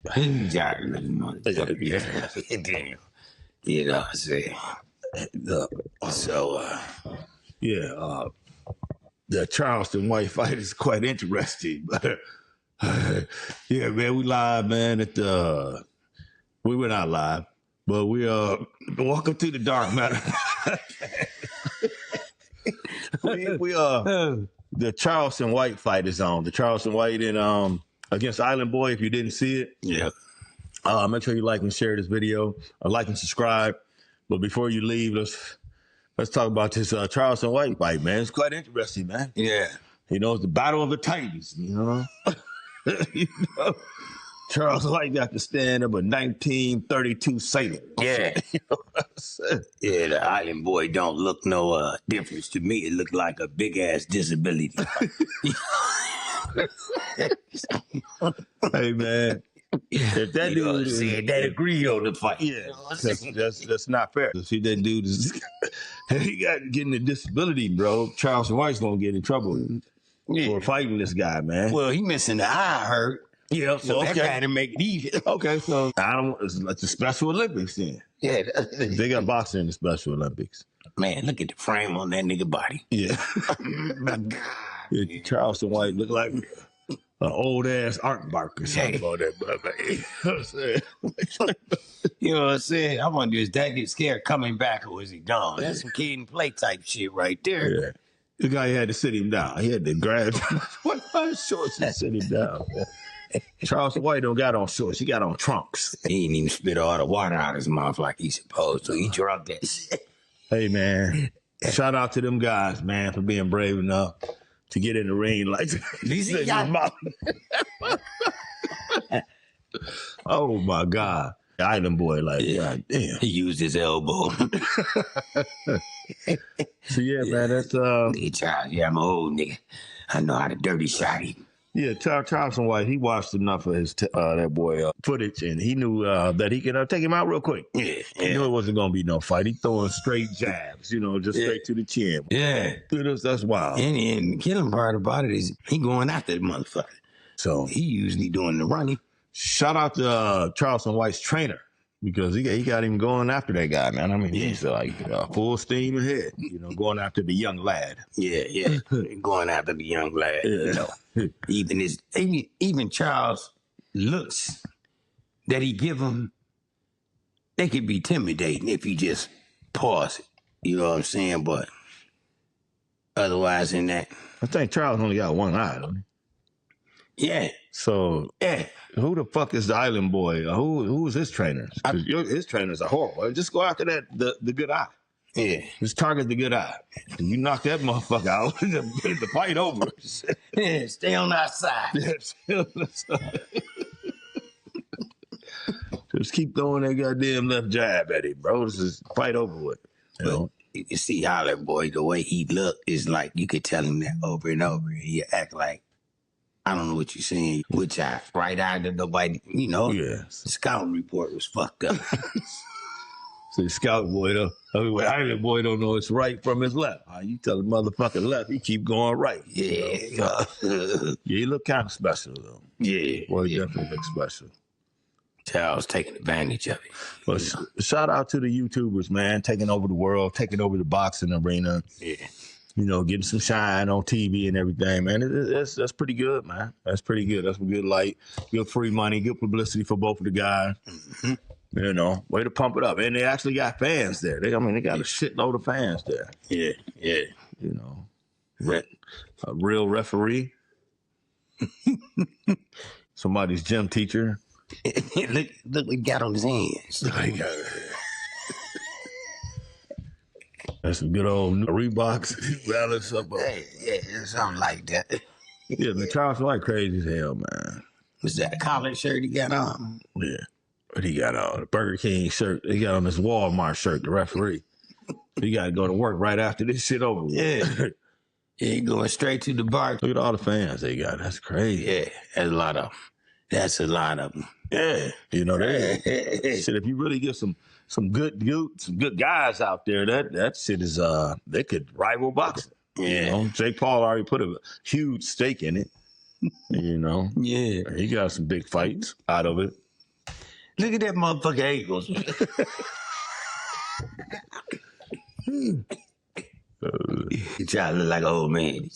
Yeah, motherfucker. Yeah. You know what I'm saying? So, The Charleston White fight is quite interesting. But yeah, man, we live, man. We were not live, but we welcome to the dark matter. we the Charleston White fight is on. The Charleston White and against Island Boy. If you didn't see it, yeah. make sure you like and share this video, like and subscribe. But before you leave, let's talk about this Charleston White fight, man. It's quite interesting, man. Yeah. You know, it's the battle of the Titans, you know. You know? Charles White got to stand up a 1932 Sailor. Yeah. You know what I'm saying? Yeah, the Island Boy don't look no difference to me. It looked like a big ass disability. Hey, man. If that dude said that agree on the fight. Yeah, that's not fair. See, that dude is he got getting a disability, bro. Charles White's gonna get in trouble for fighting this guy, man. Well, he missing the eye, I heard. You know, so that kind of make it easy. Okay, so it's the Special Olympics then. Yeah. They got boxing in the Special Olympics. Man, look at the frame on that nigga body. Yeah. My God. Yeah, Charleston White look like an old ass Art Bark or something about that, brother. You know what I'm saying? You know what I'm saying? I wonder, is that dude scared coming back or is he gone? That's some kid and play type shit right there. Yeah. The guy had to sit him down. He had to grab what shorts and sit him down. Charleston White don't got on shorts. He got on trunks. He ain't even spit all the water out his mouth like he's supposed to. He drunk that shit. Hey, man. Shout out to them guys, man, for being brave enough to get in the ring like oh, my God. Island Boy, like, God damn. He used his elbow. So, yeah, man, that's... Yeah, I'm an old nigga. I know how to dirty shot him. Yeah, Charleston White, he watched enough of his that boy footage, and he knew that he could take him out real quick. Yeah. He knew it wasn't going to be no fight. He throwing straight jabs, you know, just straight to the chin. Yeah. That's wild. And the killing part about it is he going after the motherfucker. So he usually doing the running. Shout out to Charleston White's trainer, because he got him going after that guy, man. I mean, he's like full steam ahead, you know, going after the young lad. Yeah. Going after the young lad. Yeah. You know. Even Charles looks that he give him, they could be intimidating if he just pause it. You know what I'm saying? But otherwise in that. I think Charles only got one eye, don't he? Yeah. So who the fuck is the Island Boy? Who's his trainer? His trainers are horrible. Just go after the good eye. Yeah. Just target the good eye. You knock that motherfucker out, the fight over. Yeah, stay on our side. Just keep throwing that goddamn left jab at him, bro. This is fight over with. You know? You see how that boy, the way he look is like you could tell him that over and over. And he act like, I don't know what you're saying. Which eye? Right eye that nobody, you know? Yeah. The scouting report was fucked up. So the scout boy, Island Boy don't know it's right from his left. You tell the motherfucker left, he keep going right. Yeah. He look kind of special, though. Yeah. Boy, he definitely look special. Charles taking advantage of it. But shout out to the YouTubers, man, taking over the world, taking over the boxing arena. Yeah. You know, getting some shine on TV and everything, man. That's pretty good, man. That's pretty good. That's some good light, good free money, good publicity for both of the guys. Mm-hmm. You know, way to pump it up. And they actually got fans there. They got a shitload of fans there. Yeah. You know, a real referee. Somebody's gym teacher. Look what he got on his hands. That's some good old Reeboks. Balance up. Yeah, something like that. Yeah, man, Charles White crazy as hell, man. Was that a collar shirt he got on? Yeah. What he got on? The Burger King shirt. He got on this Walmart shirt, the referee. He got to go to work right after this shit over with. Yeah. He going straight to the bar. Look at all the fans they got. That's crazy. Yeah, that's a lot of them. That's a lot of them. Yeah. You know, shit, if you really get some good guys out there, that shit is, they could rival boxing. Yeah. You know, Jake Paul already put a huge stake in it. You know? Yeah. He got some big fights out of it. Look at that motherfucker ankles. You try to look like an old man.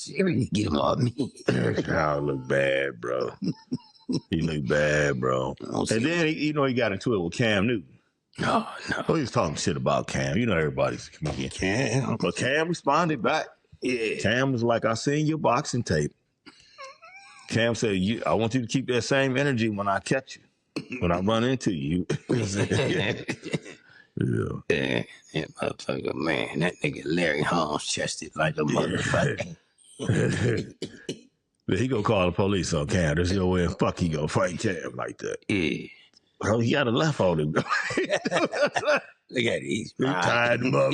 Get him off me. Child look bad, bro. He look bad, bro. And then he got into it with Cam Newton. No. Oh, he was talking shit about Cam. You know everybody's a comedian. Cam. But Cam responded back. Yeah. Cam was like, I seen your boxing tape. Cam said, I want you to keep that same energy when I catch you. When I run into you. Yeah, motherfucker, man. That nigga Larry Holmes chested like a motherfucker. He gonna call the police on Cam. There's no way in fuck he gonna fight Cam like that. Yeah. Oh, he got a left on him. Look at it. He tied him up.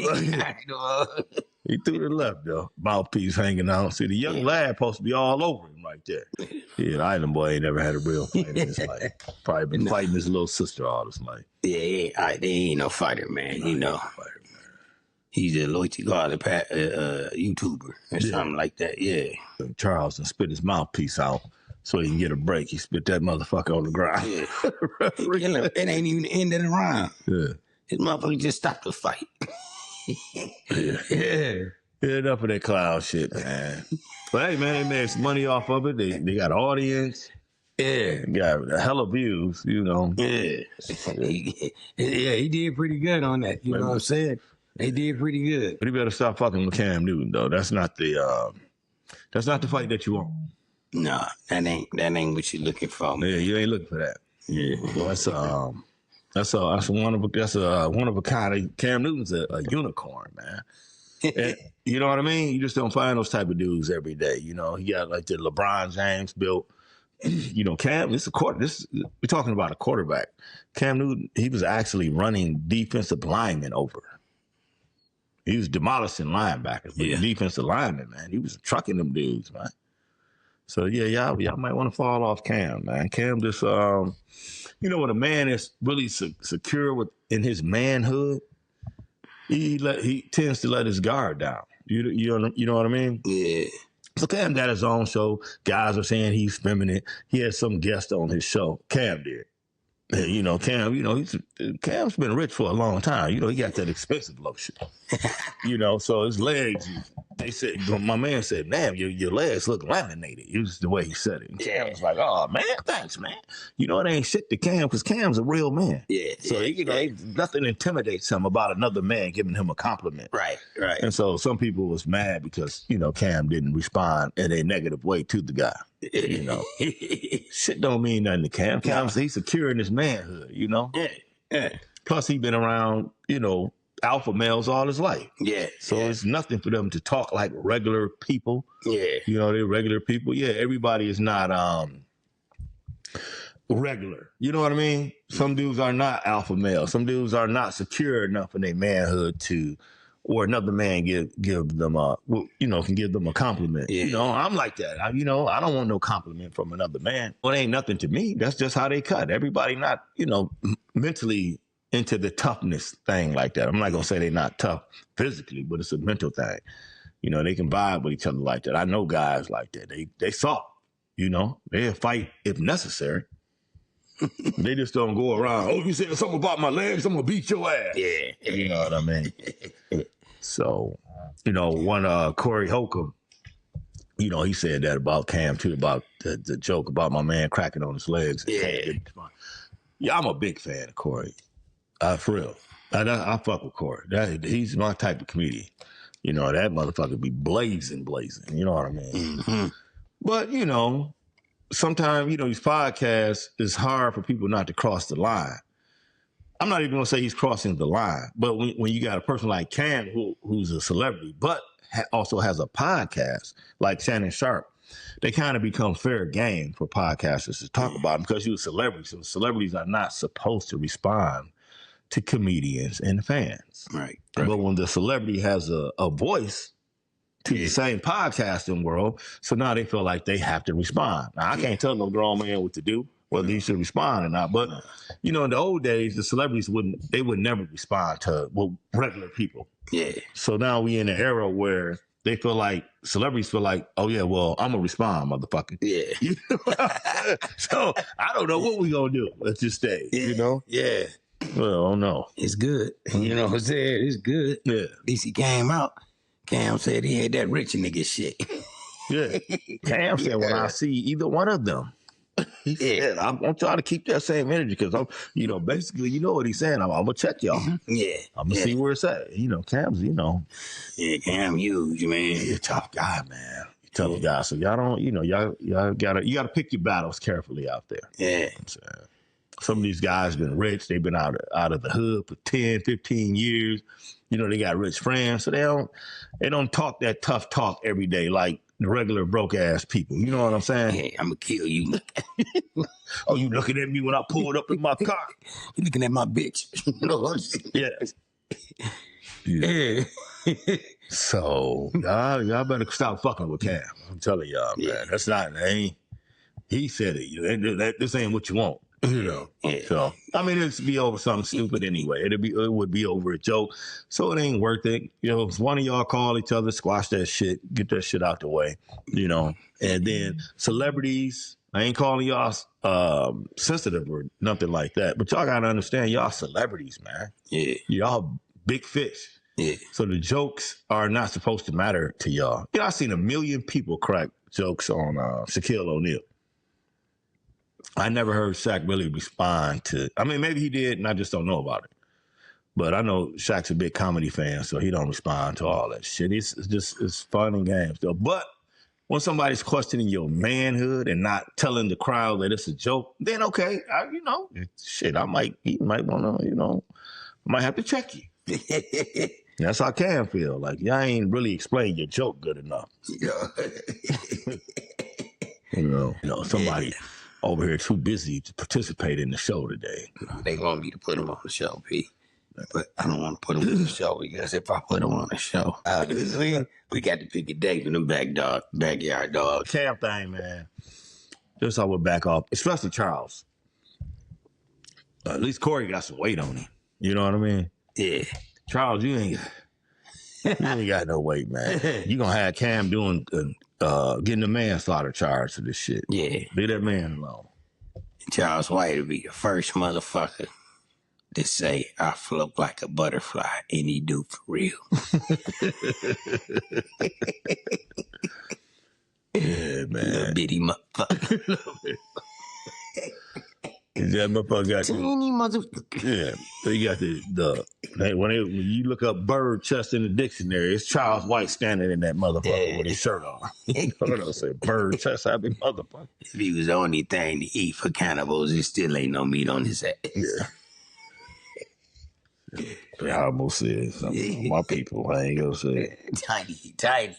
He threw the left, though. Mouthpiece hanging out. See, the young lad supposed to be all over him right there. Yeah, the Island boy ain't never had a real fight in his life. Probably been fighting his little sister all his life. Yeah, they ain't no fighter, man. You know. He's a loyalty guard, YouTuber or something like that. Yeah. Charles done spit his mouthpiece out so he can get a break. He spit that motherfucker on the ground. Yeah. It ain't even the end of the round. Yeah. This motherfucker just stopped the fight. Yeah. Enough of that clown shit, man. But hey, man, they made some money off of it. They got an audience. Yeah. Got a hell of views, you know. Yeah. He did pretty good on that. You know what I'm saying? They did pretty good. But he better stop fucking with Cam Newton, though. That's not the fight that you want. Nah, that ain't what you're looking for. Yeah, you ain't looking for that. Yeah. Well, that's one of a kind. Cam Newton's a unicorn, man. And, you know what I mean? You just don't find those type of dudes every day. You know, he got like the LeBron James built. You know, Cam. We're talking about a quarterback. Cam Newton. He was actually running defensive linemen over. He was demolishing linebackers, but the defensive linemen, man, he was trucking them dudes, man. So yeah, y'all might want to fall off Cam, man. Cam just, when a man is really secure in his manhood, he tends to let his guard down. You know what I mean? Yeah. So Cam got his own show. Guys are saying he's feminine. He had some guest on his show. Cam did. You know, Cam, Cam's been rich for a long time. You know, he got that expensive lotion. So his legs, my man said, damn, your legs look laminated. It was the way he said it. And Cam was like, oh, man, thanks, man. You know, it ain't shit to Cam because Cam's a real man. Yeah. So, nothing intimidates him about another man giving him a compliment. Right. And so some people was mad because, Cam didn't respond in a negative way to the guy. Shit don't mean nothing to Cam. He's secure in his manhood, Yeah. Plus, he been around, alpha males all his life. Yeah. So it's nothing for them to talk like regular people. Yeah. They're regular people. Yeah, everybody is not regular. You know what I mean? Some dudes are not alpha males. Some dudes are not secure enough in their manhood or another man give them can give them a compliment. Yeah. I'm like that. I don't want no compliment from another man. Well, it ain't nothing to me. That's just how they cut. Everybody not, mentally into the toughness thing like that. I'm not gonna say they're not tough physically, but it's a mental thing. They can vibe with each other like that. I know guys like that. They soft, they'll fight if necessary. They just don't go around, if you say something about my legs, I'm gonna beat your ass. Yeah. You know what I mean? So, one Corey Holcomb, he said that about Cam too, about the joke about my man cracking on his legs. Yeah, I'm a big fan of Corey. For real. I fuck with Corey. He's my type of comedian. That motherfucker be blazing. You know what I mean? Mm-hmm. But, sometimes, these podcasts, it's hard for people not to cross the line. I'm not even going to say he's crossing the line, but when you got a person like Cam who's a celebrity, but also has a podcast like Shannon Sharp, they kind of become fair game for podcasters to talk about him because you're a celebrity. So celebrities are not supposed to respond to comedians and fans. Right. But when the celebrity has a voice to the same podcasting world, so now they feel like they have to respond. Now, I can't tell no grown man what to do, whether he should respond or not. But, in the old days, the celebrities would never respond to regular people. Yeah. So now we in an era where they feel like, celebrities feel like, oh yeah, well, I'm gonna respond, motherfucker. Yeah. You know what I'm saying? So I don't know what we gonna do. Let's just stay, you know? Yeah. Well, I don't know. It's good. You know what I'm saying? It's good. Yeah. At least he came out. Cam said he had that rich nigga shit. Yeah. Cam said, when I see either one of them, he said, I'm trying to keep that same energy because I'm, you know, basically, you know what he's saying. I'm gonna check y'all. Yeah. I'm gonna see where it's at. You know, Cam's, you know. Yeah, Cam huge, man. He's a tough guy, man. Tough guy. So y'all don't, you know, y'all gotta pick your battles carefully out there. Yeah. Some of these guys been rich. They've been out of the hood for 10, 15 years. You know, they got rich friends. So they don't talk that tough talk every day like the regular broke ass people. You know what I'm saying? Hey, I'm gonna kill you. Oh, you looking at me when I pulled up in my car? You looking at my bitch. You know what I'm saying? Yeah. Yeah. So y'all better stop fucking with Cam. I'm telling y'all, man. That's not. He said it. You know, this ain't what you want. You know. Yeah. So I mean, it'd be over something stupid anyway. It would be over a joke. So it ain't worth it. You know, if one of y'all call each other, squash that shit, get that shit out the way. You know. And then celebrities. I ain't calling y'all sensitive or nothing like that, but y'all gotta understand, y'all celebrities, man. Yeah. Y'all big fish. Yeah. So the jokes are not supposed to matter to y'all. You know, I've seen 1 million people crack jokes on Shaquille O'Neal. I never heard Shaq really respond to. I mean, maybe he did, and I just don't know about it. But I know Shaq's a big comedy fan, so he don't respond to all that shit. It's fun and games, though. But when somebody's questioning your manhood and not telling the crowd that it's a joke, then okay, you know, shit, he might want to, you know, I might have to check you. That's how I can feel. Like, y'all ain't really explained your joke good enough. You know, somebody over here too busy to participate in the show today. They want me to put him on the show, P. But I don't want to put him on the show because if I put him on the show, we got to pick a date with them backyard dogs. Cam thing, man. Just how we'll back off, especially Charles. At least Corey got some weight on him. You know what I mean? Yeah. Charles, you ain't got no weight, man. You gonna have Cam doing getting the manslaughter charge for this shit. Yeah. Leave that man alone. Charles White will be the first motherfucker to say, I float like a butterfly, and he do for real. Yeah, man. Little bitty motherfucker. That motherfucker got Teeny motherfucker. yeah. So you got when you look up bird chest in the dictionary, it's Charles White standing in that motherfucker with his shirt on. You know what I say? Bird chest happy motherfucker. If he was the only thing to eat for cannibals, there still ain't no meat on his ass. Yeah. I almost said something. My people, I ain't gonna say it. Tiny.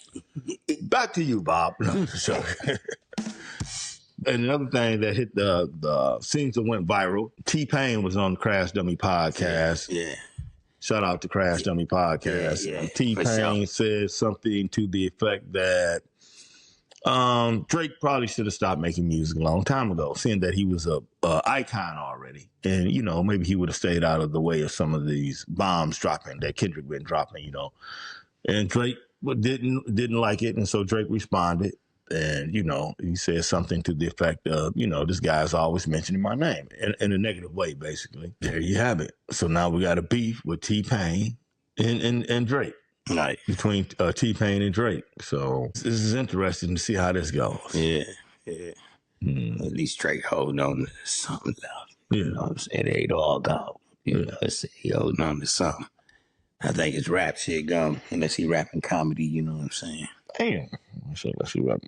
Back to you, Bob. No, sure. And another thing that hit the scenes that went viral, T-Pain was on the Crash Dummy podcast. Yeah. Shout out to Crash Dummy podcast. Yeah, T-Pain said something to the effect that Drake probably should have stopped making music a long time ago, seeing that he was a icon already. And, you know, maybe he would have stayed out of the way of some of these bombs dropping that Kendrick been dropping, you know. And Drake didn't like it, and so Drake responded. And, you know, he said something to the effect of, you know, this guy's always mentioning my name in a negative way, basically. There you have it. So now we got a beef with T-Pain and Drake. Right. Between T-Pain and Drake. So this is interesting to see how this goes. Yeah. At least Drake holding on to something left. Yeah. You know what I'm saying? It ain't all gone. You know, he holding on to something. I think his rap shit gone, unless he rapping comedy, you know what I'm saying? Damn.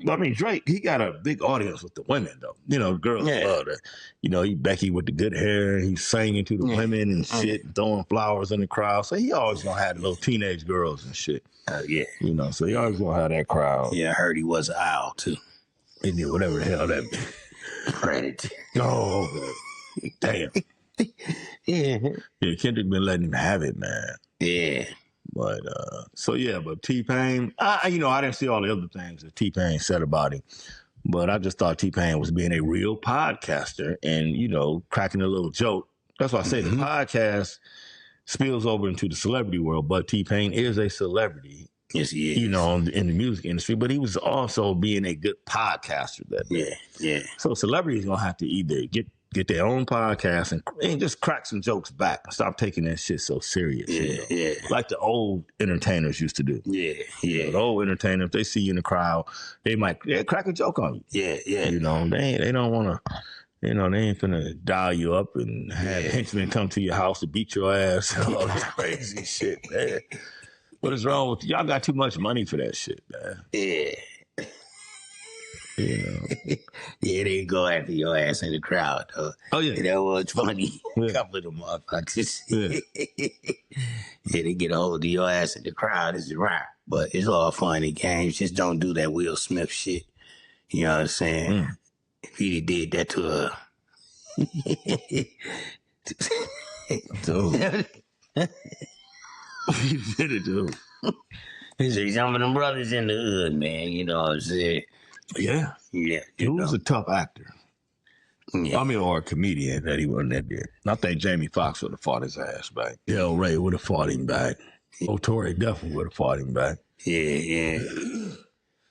I mean, Drake, he got a big audience with the women, though. You know, girls love that. You know, Becky with the good hair, he's singing to the women and shit, throwing flowers in the crowd. So he always gonna have little teenage girls and shit. Yeah. You know, so he always gonna have that crowd. Yeah, I heard he was an owl, too. He did whatever the hell that meant. Predator. Oh, damn. Yeah. Yeah, Kendrick been letting him have it, man. Yeah. But but T-Pain, I didn't see all the other things that T-Pain said about him, but I just thought T-Pain was being a real podcaster and, you know, cracking a little joke. That's why I say the podcast spills over into the celebrity world, but T-Pain is a celebrity Yes, he is. You know, in the music industry, but he was also being a good podcaster that day. Yeah. So celebrities gonna have to either get their own podcast and just crack some jokes back and stop taking that shit so serious. Yeah. Like the old entertainers used to do. Yeah. You know, the old entertainer, if they see you in the crowd, they crack a joke on you. Yeah. You know, they don't want to. You know, they ain't finna dial you up and have henchmen come to your house to beat your ass and all this crazy shit, man. What is wrong with y'all? Got too much money for that shit, man. Yeah. You know. Yeah, they go after your ass in the crowd, though. Oh, yeah. That was funny. Yeah. Couple of them motherfuckers. Yeah. Yeah, they get a hold of your ass in the crowd. It's right. But it's all fun and games. Just don't do that Will Smith shit. You know what I'm saying? If he did that to a... Dude. You did it, dude. Some of them brothers in the hood, man. You know what I'm saying? Yeah. Yeah. He was a tough actor. Yeah. I mean, or a comedian that he wasn't that good. I think Jamie Foxx would have fought his ass back. El Ray would have fought him back. O'Toole definitely would have fought him back. Yeah.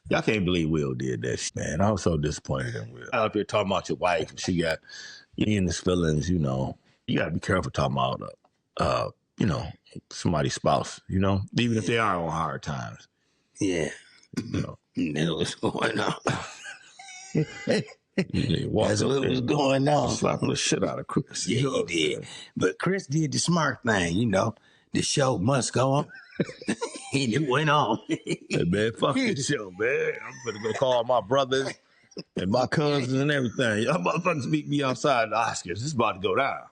Y'all can't believe Will did that shit, man. I was so disappointed in Will. Out here talking about your wife, she got you in his feelings, you know. You gotta be careful talking about you know, somebody's spouse, you know, even if they are on hard times. Yeah. You know. That's what's going on. That's what was going on. Slapping the shit out of Chris. Yeah, he did. But Chris did the smart thing, you know. The show must go on. And it went on. Hey, man, fuck this show, man. I'm gonna go call my brothers and my cousins and everything. Y'all motherfuckers meet me outside the Oscars. This is about to go down.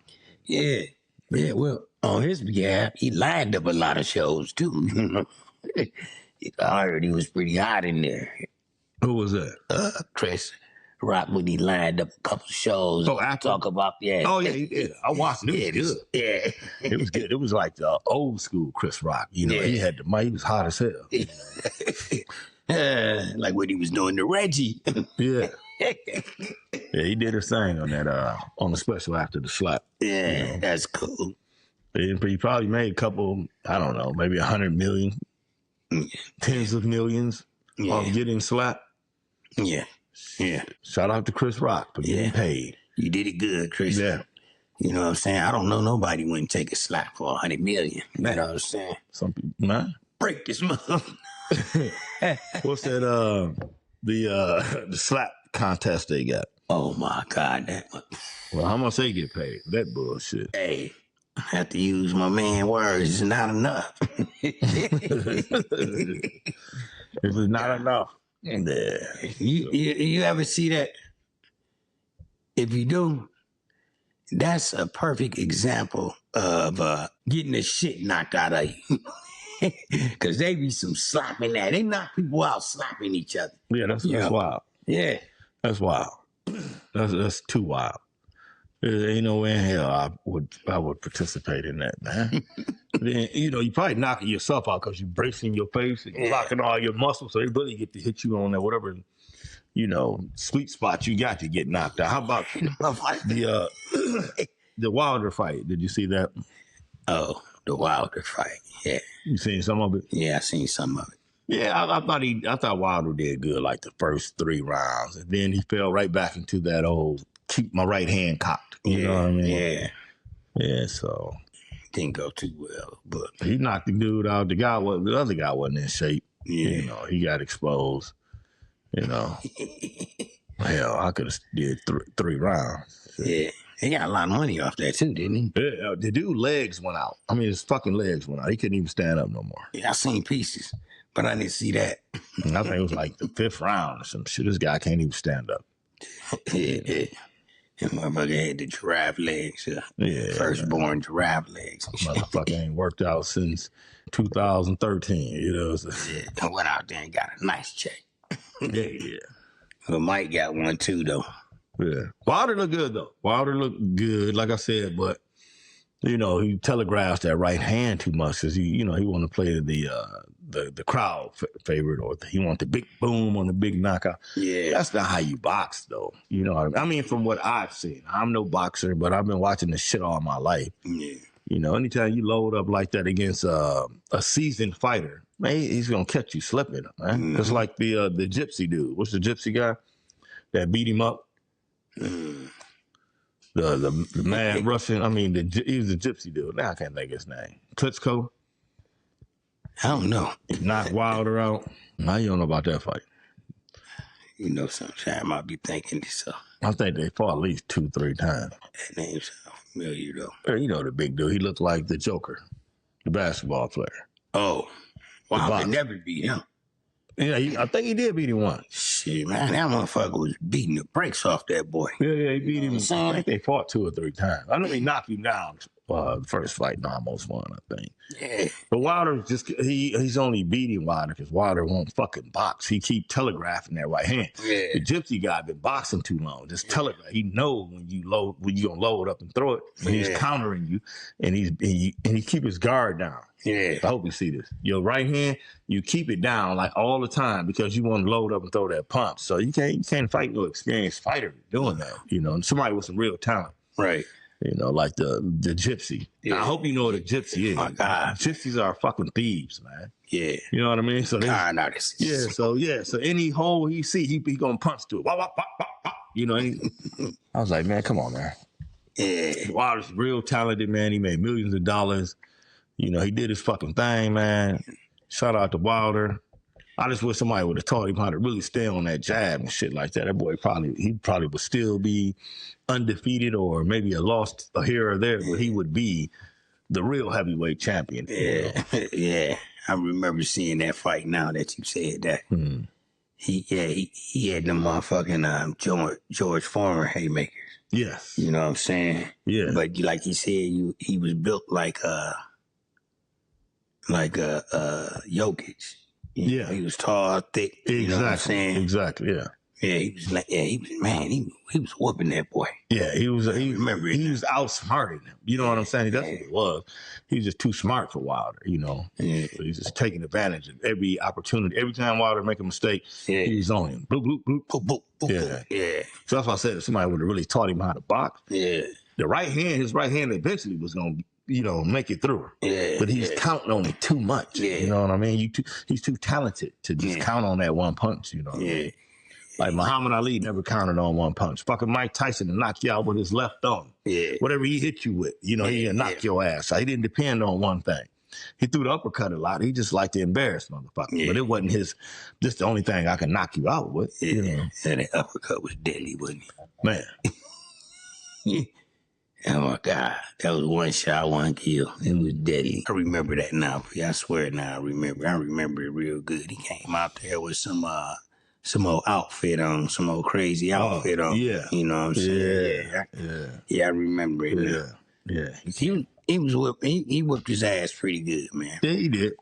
Yeah. Yeah, well, on his behalf, he lined up a lot of shows, too. I heard he was pretty hot in there. Who was that? Chris Rock, when he lined up a couple shows. Oh, actor? Talk about, yeah. Oh, yeah, he did. I watched it. It was good. Yeah. It was good. It was like the old school Chris Rock. You know, he had the mic. He was hot as hell. Like what he was doing to Reggie. Yeah. Yeah, he did his thing on that on the special after the slap. Yeah, you know. That's cool. He probably made a couple, I don't know, maybe 100 million, tens of millions of getting slapped. Yeah. Shout out to Chris Rock for getting paid. You did it good, Chris. Yeah. You know what I'm saying? I don't know nobody wouldn't take a slap for 100 million. You know what I'm saying? Some people, man. Break this mother. What's that? The slap contest they got. Oh my God. Well, how much they get paid? That bullshit. Hey, I have to use my man words. It's not enough. This is not enough. Yeah. You ever see that? If you do, that's a perfect example of getting the shit knocked out of you. Because they be some slapping that. They knock people out slapping each other. Yeah, that's wild. Yeah. That's wild. That's too wild. There ain't no way in hell I would participate in that, man. Then, you know, you probably knocking yourself out because you bracing your face and locking all your muscles, so they really get to hit you on that whatever, you know, sweet spot you got to get knocked out. How about the Wilder fight? Did you see that? Oh, the Wilder fight. Yeah. You seen some of it? Yeah, I seen some of it. Yeah, I thought Wilder did good like the first 3 rounds, and then he fell right back into that old keep my right hand cocked. You know what I mean? Yeah. So didn't go too well, but he knocked the dude out. The other guy wasn't in shape. Yeah. You know, he got exposed. You know, hell, I could have did 3 rounds. Yeah. He got a lot of money off that too, didn't he? Yeah, the dude legs went out. I mean, his fucking legs went out. He couldn't even stand up no more. Yeah, I seen pieces, but I didn't see that. And I think it was like the 5th round or some shit. This guy can't even stand up. Yeah. That motherfucker had the giraffe legs. Firstborn giraffe legs. Motherfucker ain't worked out since 2013, you know. So. Yeah, I went out there and got a nice check. Yeah. Well, Mike got one too, though. Yeah. Wilder looked good, though. Wilder looked good, like I said, but, you know, he telegraphs that right hand too much because, he want to play the crowd favorite, or he want the big boom on the big knockout. Yeah. That's not how you box, though. You know what I mean? I mean, from what I've seen. I'm no boxer, but I've been watching this shit all my life. Yeah. You know, anytime you load up like that against a seasoned fighter, Man, he's gonna catch you slipping, man. It's like the gypsy dude. What's the gypsy guy that beat him up? The mad Russian. I mean, he was the gypsy dude. Now I can't think of his name. Klitschko. I don't know. He knocked Wilder out. Now you don't know about that fight. You know, sometimes I be thinking this. I think they fought at least 2-3 times. That name sounds familiar though. You know the big dude. He looked like the Joker, the basketball player. Oh, wow! I never beat him. Yeah, I think he did beat him once. Shit, man, that motherfucker was beating the brakes off that boy. Yeah, he beat him. I think they fought 2 or 3 times. I know he knocked him down. The first fight, and almost won, I think. Yeah. But Wilder he's only beating Wilder because Wilder won't fucking box. He keep telegraphing that right hand. Yeah. The gypsy guy been boxing too long. Just telegraph. He know when you gonna load up and throw it. When he's countering you, and he keep his guard down. Yeah. I hope you see this. Your right hand, you keep it down like all the time because you want to load up and throw that punch. So you can't fight no experienced fighter doing that. You know, and somebody with some real talent. Right. You know, like the gypsy. Yeah. Now, I hope you know what a gypsy is. My God. Gypsies are fucking thieves, man. Yeah. You know what I mean? So con artists. Yeah. So any hole he see, he gonna punch to it. Wop, wop, wop, wop, wop. You know. I was like, man, come on, man. Yeah. Wilder's real talented, man. He made millions of dollars. You know, he did his fucking thing, man. Shout out to Wilder. I just wish somebody would have taught him how to really stay on that jab and shit like that. That boy probably would still be undefeated or maybe a lost here or there, but he would be the real heavyweight champion. Yeah, yeah. I remember seeing that fight now that you said that. He had them motherfucking George Foreman haymakers. Yes. You know what I'm saying? Yeah. But like he said, he was built like Jokic. You know, he was tall, thick. Exactly. You know what I'm saying? Exactly. Yeah. Yeah, he was whooping that boy. Yeah, he was outsmarted him. You know what I'm saying? That's what it was. He was just too smart for Wilder, you know. Yeah. So he's just taking advantage of every opportunity. Every time Wilder make a mistake, he's on him. Bloop, bloop, bloop. Boop, boop, boop, Yeah. Yeah. So that's why I said if somebody would have really taught him how to box, Yeah. his right hand eventually was going to, make it through. Yeah. But he's counting on it too much. Yeah. You know what I mean? He's too talented to just count on that one punch, you know what I mean? Like Muhammad Ali never counted on one punch. Fucking Mike Tyson to knock you out with his left thumb. Yeah. Whatever he hit you with, he knocked your ass. So he didn't depend on one thing. He threw the uppercut a lot. He just liked to embarrass motherfuckers. Yeah. But it wasn't just the only thing I can knock you out with. Yeah. You know? And that uppercut was deadly, wasn't it? Man. Oh my God. That was one shot, one kill. It was deadly. I remember that now. I swear now I remember it real good. He came out there with some old outfit on, some old crazy outfit on. Yeah. You know what I'm saying? Yeah, I remember it now. Yeah. He was whipping, he whipped his ass pretty good, man. Yeah, he did.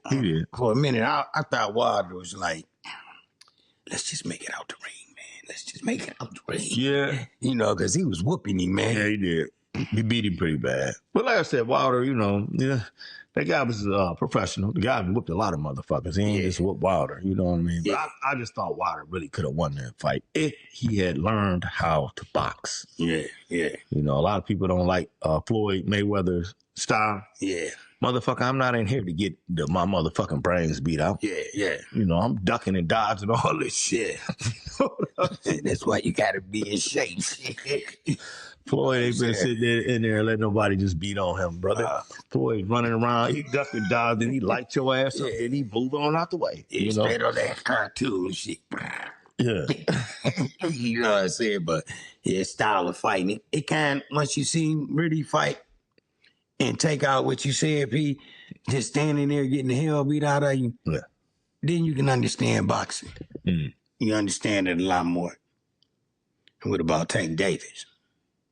For a minute, I thought Wilder was like, let's just make it out the ring, man. Let's just make it out the ring. Yeah. You know, because he was whooping him, man. Yeah, he did. He beat him pretty bad. But like I said, Wilder, that guy was professional. The guy whooped a lot of motherfuckers. He ain't just whooped Wilder. You know what I mean? Yeah. But I just thought Wilder really could have won that fight if he had learned how to box. Yeah. You know, a lot of people don't like Floyd Mayweather's style. Yeah. Motherfucker, I'm not in here to get my motherfucking brains beat out. Yeah. You know, I'm ducking and dodging all this shit. That's why you gotta be in shape. Floyd ain't been sitting in there and let nobody just beat on him, brother. Floyd running around, he ducking and dodging, he light your ass up, and he move on out the way. You know? Straight on that cartoon shit. Yeah. You know what I'm saying? But his style of fighting, it kind of, once you see him really fight and take out what you said, P, just standing there getting the hell beat out of you, then you can understand boxing. You understand it a lot more. And what about Tank Davis?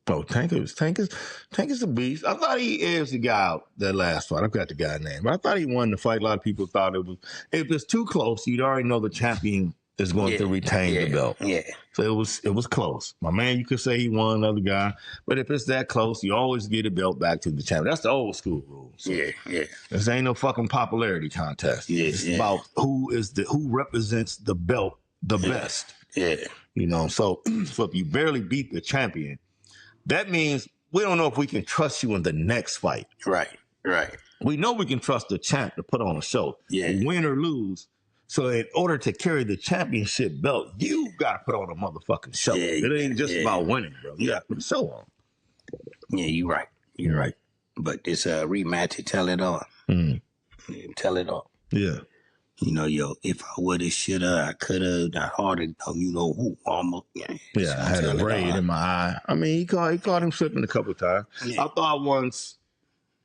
Oh, Tank is a beast. I thought he edged the guy out that last fight. I forgot the guy's name. But I thought he won the fight. A lot of people thought if it's too close, you'd already know the champion is going to retain the belt. Yeah. So it was close. My man, you could say he won another guy, but if it's that close, you always get the belt back to the champion. That's the old school rule. So this ain't no fucking popularity contest. It's about who represents the belt the best. Yeah. You know, so if you barely beat the champion, that means we don't know if we can trust you in the next fight. Right. we know we can trust the champ to put on a show, win or lose. So in order to carry the championship belt, you got to put on a motherfucking show. It ain't just about winning, bro. You got to put a show on. Yeah, you're right. You're right. But this rematch to tell it all. Tell it all. Yeah. You know, if I woulda, shoulda, I coulda, I harder, you know, who almost. Yeah, I had a braid in my eye. I mean, he caught him slipping a couple of times. Yeah. I thought once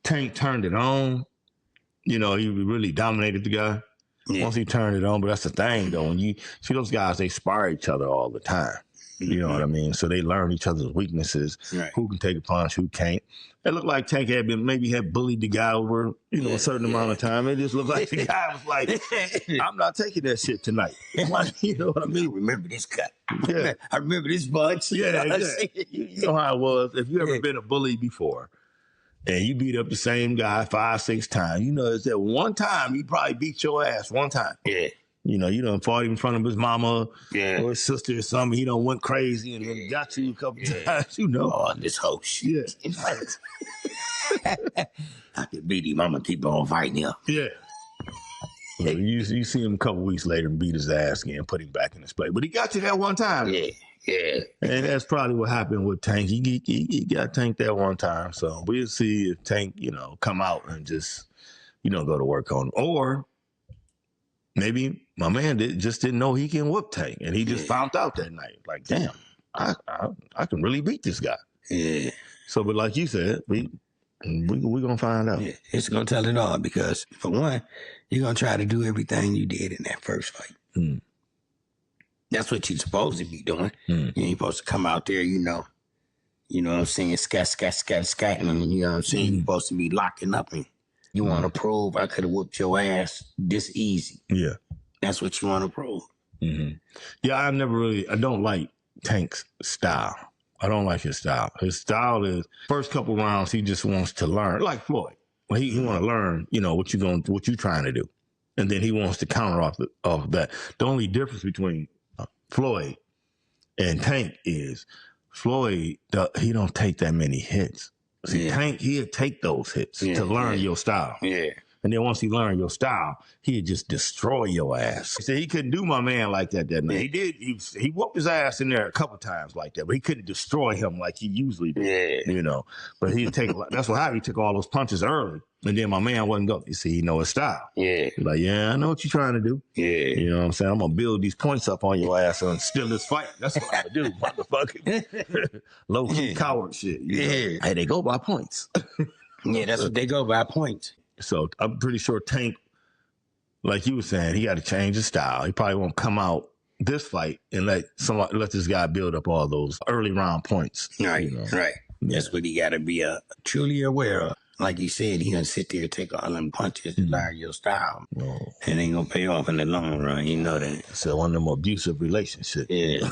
Tank turned it on, you know, he really dominated the guy. Yeah. Once he turned it on, but that's the thing, though. When you see those guys, they spar each other all the time. You know what I mean? So they learn each other's weaknesses, who can take a punch, who can't. It looked like Tank had bullied the guy over, you know, a certain amount of time. It just looked like the guy was like, I'm not taking that shit tonight. Like, you know what I mean? I remember this guy. Yeah. I remember this bunch. Yeah. You know how it was. If you ever been a bully before and you beat up the same guy 5-6 times, you know, it's that one time he probably beat your ass one time. Yeah. You know, you done fought in front of his mama or his sister or something. He done went crazy and then got you a couple times, you know. Oh, this whole shit. I could beat him. I'm going to keep on fighting him. Yeah. So you see him a couple weeks later and beat his ass again, put him back in his place. But he got you that one time. Yeah. And that's probably what happened with Tank. He got Tank that one time. So we'll see if Tank, you know, come out and just, you know, go to work on him. Or maybe my man just didn't know he can whoop Tank, and he just found out that night. Like, damn, I can really beat this guy. Yeah. So, but like you said, we gonna find out. Yeah, it's gonna tell it all because for one, you're gonna try to do everything you did in that first fight. That's what you're supposed to be doing. You ain't supposed to come out there, you know what I'm saying, scat, and you know what I'm saying. You're supposed to be locking up and you want to prove I could have whooped your ass this easy. Yeah. That's what you want to prove. Yeah, I don't like Tank's style. I don't like his style. His style is first couple rounds, he just wants to learn, like Floyd. Well, he want to learn, you know, what you trying to do. And then he wants to counter off that. The only difference between Floyd and Tank is Floyd, he don't take that many hits. See, Tank, he'll take those hits to learn your style. Yeah. And then once he learned your style, he'd just destroy your ass. He said he couldn't do my man like that night. He did. He whooped his ass in there a couple times like that, but he couldn't destroy him like he usually did. You know, but he'd take, that's how he took all those punches early. And then my man wasn't going, you see, he know his style. Yeah. He's like, I know what you're trying to do. Yeah. You know what I'm saying? I'm going to build these points up on your ass and steal this fight. That's what I'm going to do, motherfucker. Low-key coward shit. You know? Hey, they go by points. That's what they go by, points. So I'm pretty sure Tank, like you were saying, he got to change his style. He probably won't come out this fight and let this guy build up all those early round points. Right, you know? right. That's what he got to be truly aware of. Like you said, he gonna sit there and take all them punches and learn your style. It ain't gonna pay off in the long run. You know that. So one of them abusive relationships. Yeah.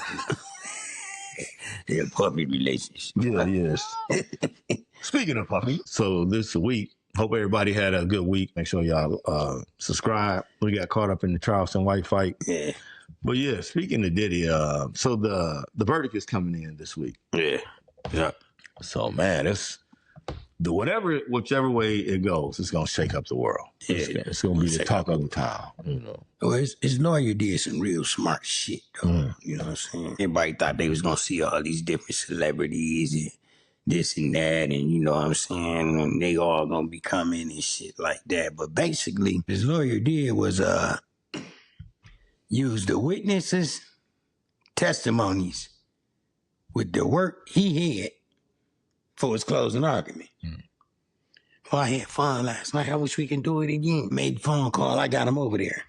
They're puppy relationships. Yeah, yes. Speaking of puppy, so this week, hope everybody had a good week. Make sure y'all subscribe. We got caught up in the Charleston White fight. Yeah. But yeah, speaking of Diddy, so the verdict is coming in this week. Yeah. Yeah. So man, whichever way it goes, it's gonna shake up the world. Yeah, it's gonna be the talk of the town. You know. Well, his lawyer did some real smart shit, though. You know what I'm saying? Everybody thought they was gonna see all these different celebrities and this and that, and you know what I'm saying, and they all gonna be coming and shit like that. But basically, his lawyer did was use the witnesses' testimonies with the work he had for his closing argument. Well, I had fun last night. I wish we can do it again. Made the phone call. I got him over there.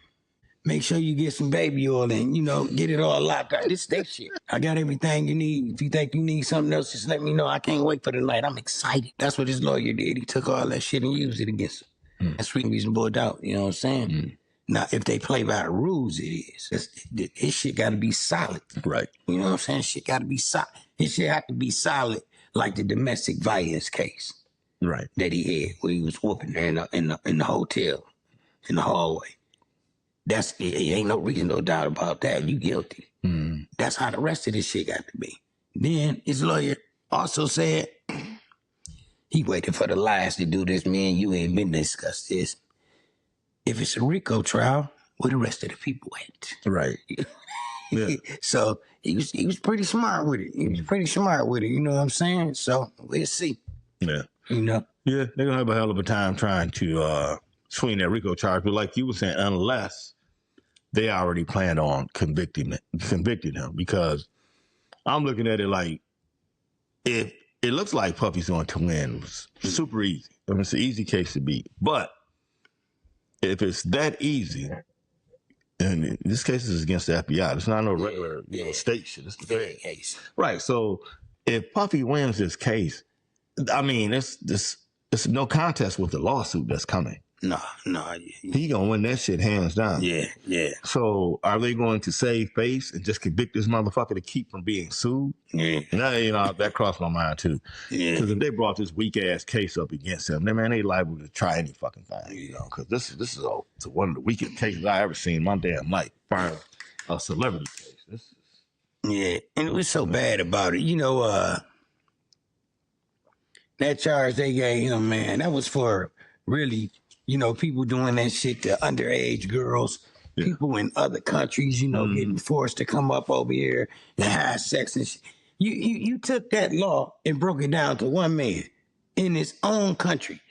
Make sure you get some baby oil and, you know, get it all locked out. This that shit. I got everything you need. If you think you need something else, just let me know. I can't wait for the night. I'm excited. That's what his lawyer did. He took all that shit and used it against him. That's reasonable doubt. You know what I'm saying? Now, if they play by the rules, it is. This shit got to be solid. Right. You know what I'm saying? Shit got to be solid. It shit have to be solid like the domestic violence case. Right. That he had where he was whooping her in the hotel, in the hallway. It ain't no reason, no doubt about that. You guilty. That's how the rest of this shit got to be. Then his lawyer also said He waited for the last to do this, man. You ain't been discussed this. If it's a RICO trial, where the rest of the people at? Right. Yeah. So he was pretty smart with it. You know what I'm saying? So we'll see. Yeah. You know? Yeah, they're gonna have a hell of a time trying to swing that RICO charge. But like you were saying, unless they already planned on convicting him, because I'm looking at it like if it looks like Puffy's going to win, it was super easy. I mean, it's an easy case to beat. But if it's that easy, and this case is against the FBI, it's not no regular state shit. It's the Fed case. Right. So if Puffy wins this case, I mean, it's no contest with the lawsuit that's coming. No. He gonna win that shit hands down. Yeah. So are they going to save face and just convict this motherfucker to keep from being sued? Yeah. Now, that crossed my mind too. Yeah. Because if they brought this weak ass case up against him, then man, they liable to try any fucking thing. You know, because this is one of the weakest cases I ever seen in my damn life. For a celebrity case. Yeah, and it was so bad about it. You know, that charge they gave him, man, that was for really, you know, people doing that shit to underage girls, people in other countries, you know, getting forced to come up over here and have sex and shit. You took that law and broke it down to one man in his own country.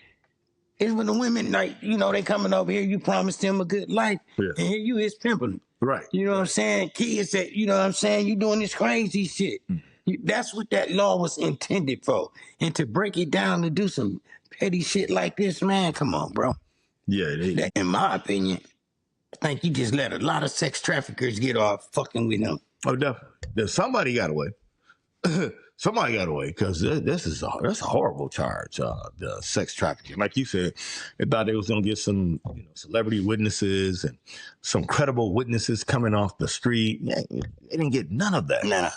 It's when the women, like, you know, they coming over here, you promised them a good life, and here you is pimping. Right. You know what I'm saying? Kids that, you know what I'm saying, you doing this crazy shit. That's what that law was intended for. And to break it down to do some petty shit like this, man, come on, bro. Yeah. In my opinion, I think you just let a lot of sex traffickers get off fucking with them. Oh, definitely. Somebody got away. Somebody got away because that's a horrible charge. The sex trafficking, like you said, they thought they was gonna get some celebrity witnesses and some credible witnesses coming off the street. They didn't get none of that. Nah.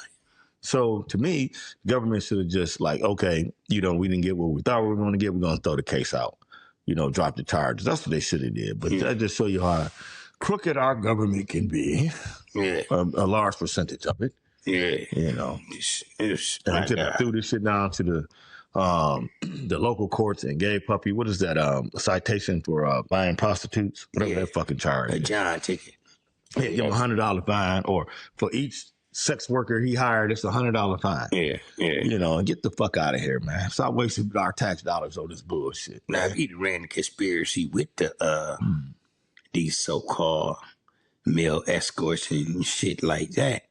So to me, the government should have just like, okay, we didn't get what we thought we were going to get. We're going to throw the case out. Drop the charges. That's what they should have did. But that just show you how crooked our government can be. Yeah. A large percentage of it. Yeah. And threw this shit down to the local courts and gave Puffy, what is that, a citation for buying prostitutes? Whatever that fucking charge. A John ticket. Yeah, give him $100 fine, or for each sex worker he hired, it's $100 fine. Yeah. And get the fuck out of here, man. Stop wasting our tax dollars on this bullshit. Now, if he'd ran the conspiracy with these so-called male escorts and shit like that,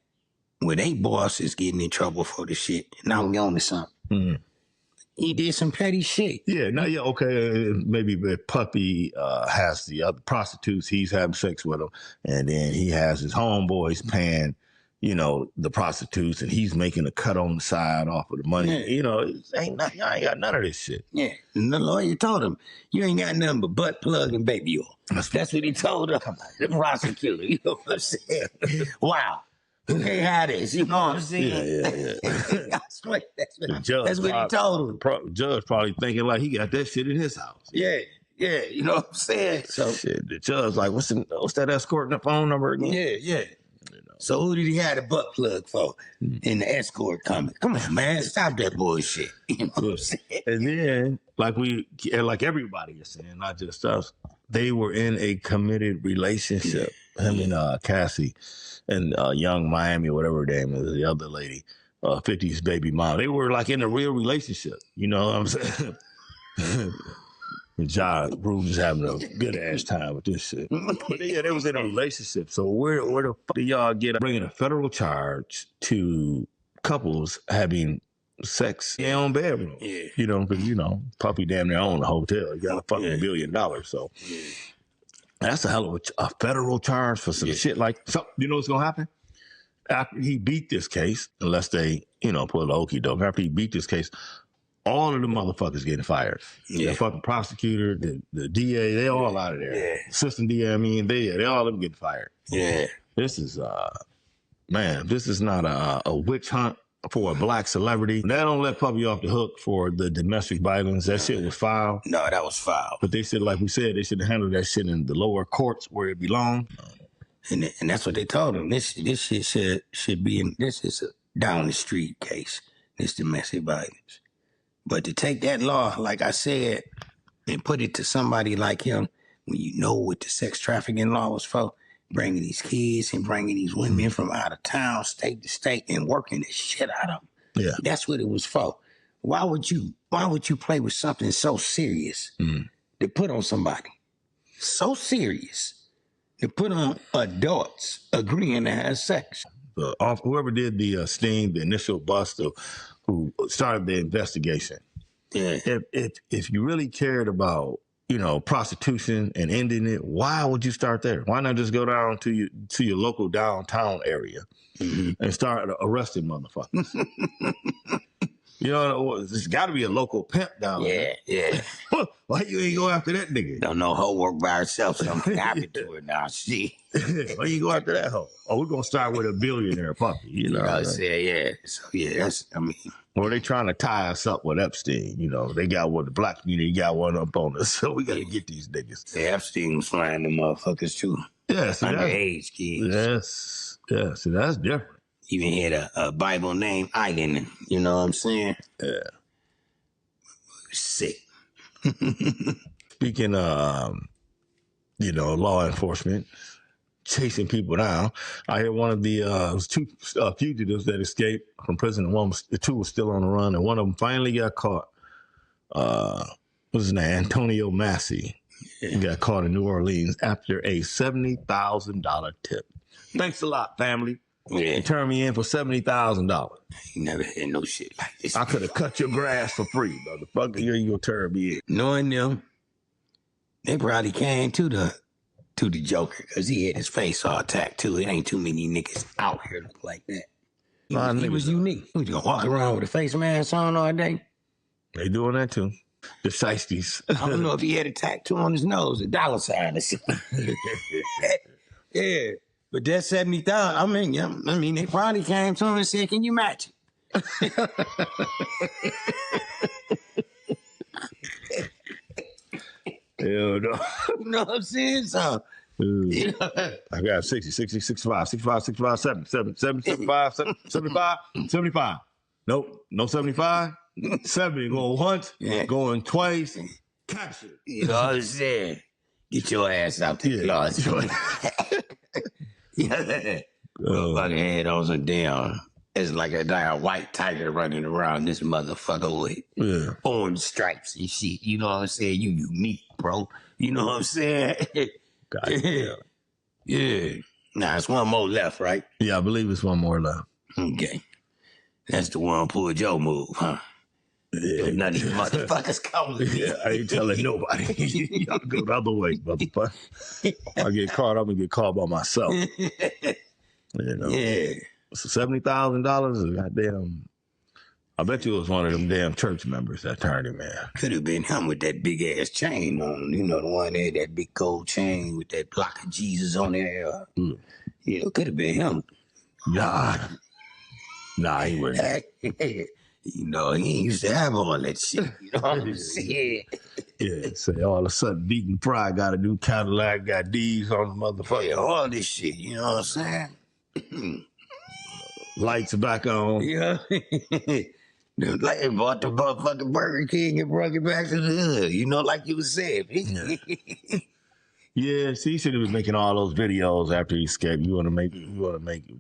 where they boss is getting in trouble for the shit, now we on to something. Mm-hmm. He did some petty shit. Okay. Maybe if Puffy has the other prostitutes, he's having sex with them, and then he has his homeboys paying, the prostitutes, and he's making a cut on the side off of the money. Yeah. I ain't got none of this shit. Yeah. And the lawyer told him, you ain't got nothing but butt plug and baby oil. That's what he told him. The prosecutor. You know what I'm saying? Wow. You can't have this. You know what I'm saying? Yeah. I swear, that's what he told him. Judge probably thinking like he got that shit in his house. Yeah. You know what I'm saying? So shit, the judge like, what's that escort phone number again? Yeah. So who did he have the butt plug for in the escort comment? Come on, man, stop that bullshit. You know what I'm saying? And then, like everybody is saying, not just us, they were in a committed relationship. Him and Cassie and Young Miami, whatever her name is, the other lady, 50's baby mom. They were like in a real relationship. You know what I'm saying? Ja Rule is having a good ass time with this shit. But they was in a relationship. So where the fuck do y'all get bringing a federal charge to couples having sex in their own bedroom? Yeah. Because, Puffy damn near owned a hotel. He got a fucking $1 billion. So that's a hell of a federal charge for some shit like, so you know what's going to happen? After he beat this case, unless they, pull the okey doke, after he beat this case, all of the motherfuckers getting fired. The fucking prosecutor, the DA, they all out of there. Yeah. Assistant DA, they all of them getting fired. Yeah. This is, this is not a witch hunt for a black celebrity. They don't let Puffy off the hook for the domestic violence. That shit was foul. No, that was foul. But they said, like we said, they should have handled that shit in the lower courts where it belonged. And that's what they told him. This shit should be this is a down the street case. This domestic violence. But to take that law, like I said, and put it to somebody like him, when you know what the sex trafficking law was for, bringing these kids and bringing these women from out of town, state to state, and working the shit out of them. Yeah. That's what it was for. Why would you play with something so serious to put on somebody? So serious to put on adults agreeing to have sex. Whoever did the sting, the initial bust of who started the investigation. Yeah. If you really cared about, prostitution and ending it, why would you start there? Why not just go down to your local downtown area and start arresting motherfuckers? There's got to be a local pimp down there. Yeah. Why you ain't go after that nigga? Don't know hoe work by herself, something happened to her now. She. Why you go after that hoe? Oh, we're going to start with a billionaire puppy, You know what I'm saying? Yeah. So, yeah, Or they trying to tie us up with Epstein. They got one, the black community got one up on us. So we got to get these niggas. Yeah, Epstein was flying them motherfuckers too. Yeah, underage kids. Yes. Yeah, so that's different. Even had a Bible name, Iden. You know what I'm saying? Yeah. Sick. Speaking of, law enforcement, chasing people down, I hear one of the it was two fugitives that escaped from prison. The two was still on the run, and one of them finally got caught. What's his name? Antonio Massey. He got caught in New Orleans after a $70,000 tip. Thanks a lot, family. Yeah. You turned me in for $70,000. You never had no shit like this. I could have cut your grass for free, motherfucker. You gonna turn me in. Knowing them, they probably came to the Joker because he had his face all tattooed. It ain't too many niggas out here look like that. He was unique. He was gonna walk around with a face mask on all day. They doing that too. The shiesties. I don't know if he had a tattoo on his nose, a dollar sign or something. Yeah. But that 70,000, I mean, they probably came to him and said, "Can you match it?" Hell no. You know what I'm saying? So, I got 60, 60, 65, 65, 65, 70, 75, 75, 75. Nope, no 75. 70 going once, going twice, capture. You know what I'm saying? Get your ass out the closet. Motherfucker had on some damn, it's like a damn white tiger running around this motherfucker with orange stripes and shit. You know what I'm saying? You unique, bro. You know what I'm saying? Yeah. Nah, it's one more left, right? Yeah, I believe it's one more left. Okay. That's the one pulled your move, huh? Yeah. None of you motherfuckers come with me. Yeah, I ain't telling nobody. Y'all go the other way, motherfucker. I get caught, I'm gonna get caught by myself. Yeah. So $70,000, goddamn. I bet you it was one of them damn church members that turned him in. Could have been him with that big ass chain on. You know, the one that had that big gold chain with that block of Jesus on there. Could have been him. Nah, he wouldn't. He used to have all that shit. You know what I'm saying? Yeah, say all of a sudden Deacon Pride got a new Cadillac, got D's on the motherfucker. Yeah, all this shit, you know what I'm saying? Lights back on. Yeah. Like they bought the motherfucking Burger King and brought it back to the hood, like you was saying. Yeah, see, he said he was making all those videos after he escaped. You want to make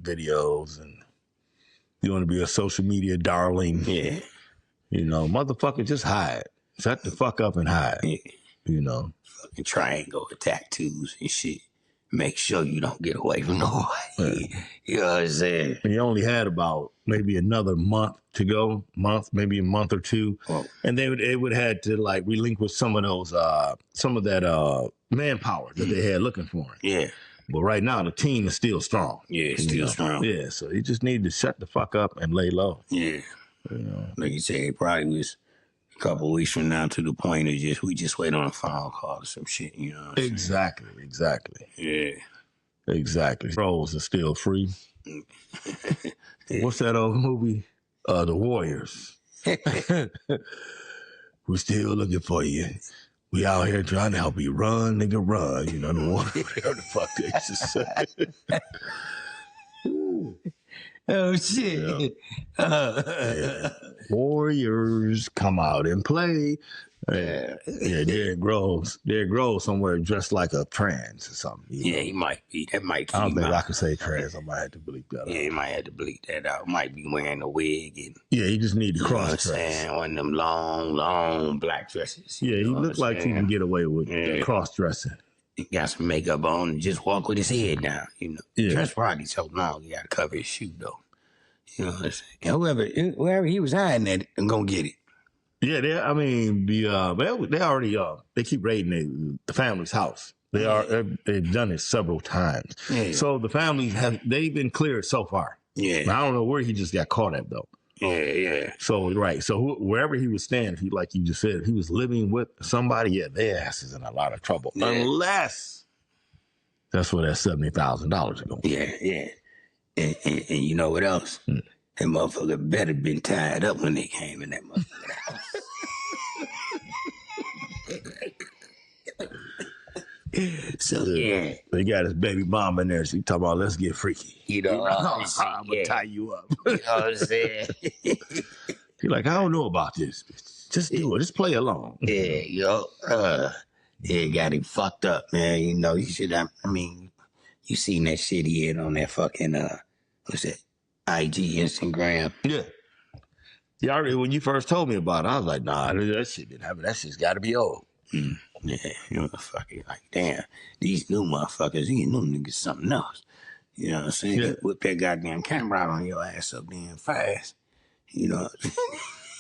videos and you want to be a social media darling. Yeah. Motherfucker, just hide. Shut the fuck up and hide. Yeah. Fucking triangle with tattoos and shit. Make sure you don't get away from nobody. Yeah. You know what I'm saying? And he only had about maybe another month to go. Maybe a month or two. Oh. And they would have to like relinquish some of those, some of that manpower that they had looking for him. Yeah. But right now, the team is still strong. Yeah, it's still strong. Yeah, so he just need to shut the fuck up and lay low. Yeah. Like you said, it probably was a couple of weeks from now to the point of we just wait on a phone call or some shit, you know what I'm Exactly. Yeah. Exactly. Trolls are still free. What's that old movie? The Warriors. We're still looking for you. We out here trying to help you run, nigga, run. The one, whatever the fuck they just say. Oh shit! Warriors come out and play. Derrick Rose somewhere dressed like a trans or something. Yeah, he might be. That might keep I don't him think I out. can say trans. I might have to bleep that Yeah, out. he might have to bleep that out. Might be wearing a wig and Yeah, he just need to you know what I'm cross dress. saying, one of them long black dresses. Yeah, he know what looked I'm like he saying? can get away with Yeah. cross dressing. He got some makeup on and just walk with his head down. You know, Yeah. dress Roddy so long, you got to cover his shoe though. You know what I'm saying? And whoever he was hiding at, I'm gonna get it. Yeah, they already they keep raiding the family's house. They've done it several times. Yeah. So the family they've been cleared so far. Yeah, I don't know where he just got caught at though. yeah. So right, so wherever he was staying, he like you just said, if he was living with somebody, yeah, their ass is in a lot of trouble. Yeah. Unless that's where that $70,000 is going. Yeah. And you know what else? That motherfucker better been tied up when they came in that motherfucker house. So yeah, They got his baby mom in there. She talking about let's get freaky. you know, I'm gonna tie you up. You know what I'm saying? He like, I don't know about this. Bitch. Just do it. Just play along. Yeah, got him fucked up, man. You know, you should have, I mean, you seen that shit he had on that fucking, what's that, IG, Instagram. Yeah. Yeah, already when you first told me about it, I was like, nah, that shit didn't happen. That shit's got to be old. Yeah, you know, fucking, like, damn, these new motherfuckers, these new niggas something else. You know what I'm saying? Yeah. Whip that goddamn camera out on your ass up damn fast. You know,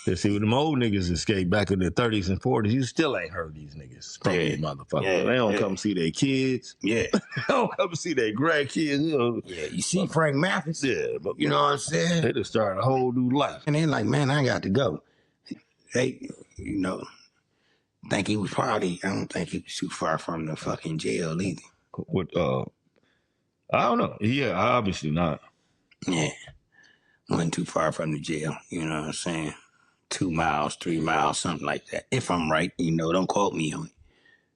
You see, when them old niggas escaped back in the 30s and 40s, you still ain't heard these niggas from these motherfuckers. Yeah, They don't yeah. come see their kids. yeah, They don't come see their grandkids. You know. yeah. You see Frank Mathis? Yeah, but You know what I'm saying? they just started a whole new life. And they like, man, I got to go. They, you know, think he was probably, I don't think he was too far from the fucking jail either. What? I don't know. Yeah, obviously not. Yeah. Wasn't too far from the jail, you know what I'm saying? 2 miles, 3 miles, something like that. If I'm right, you know, don't quote me on it.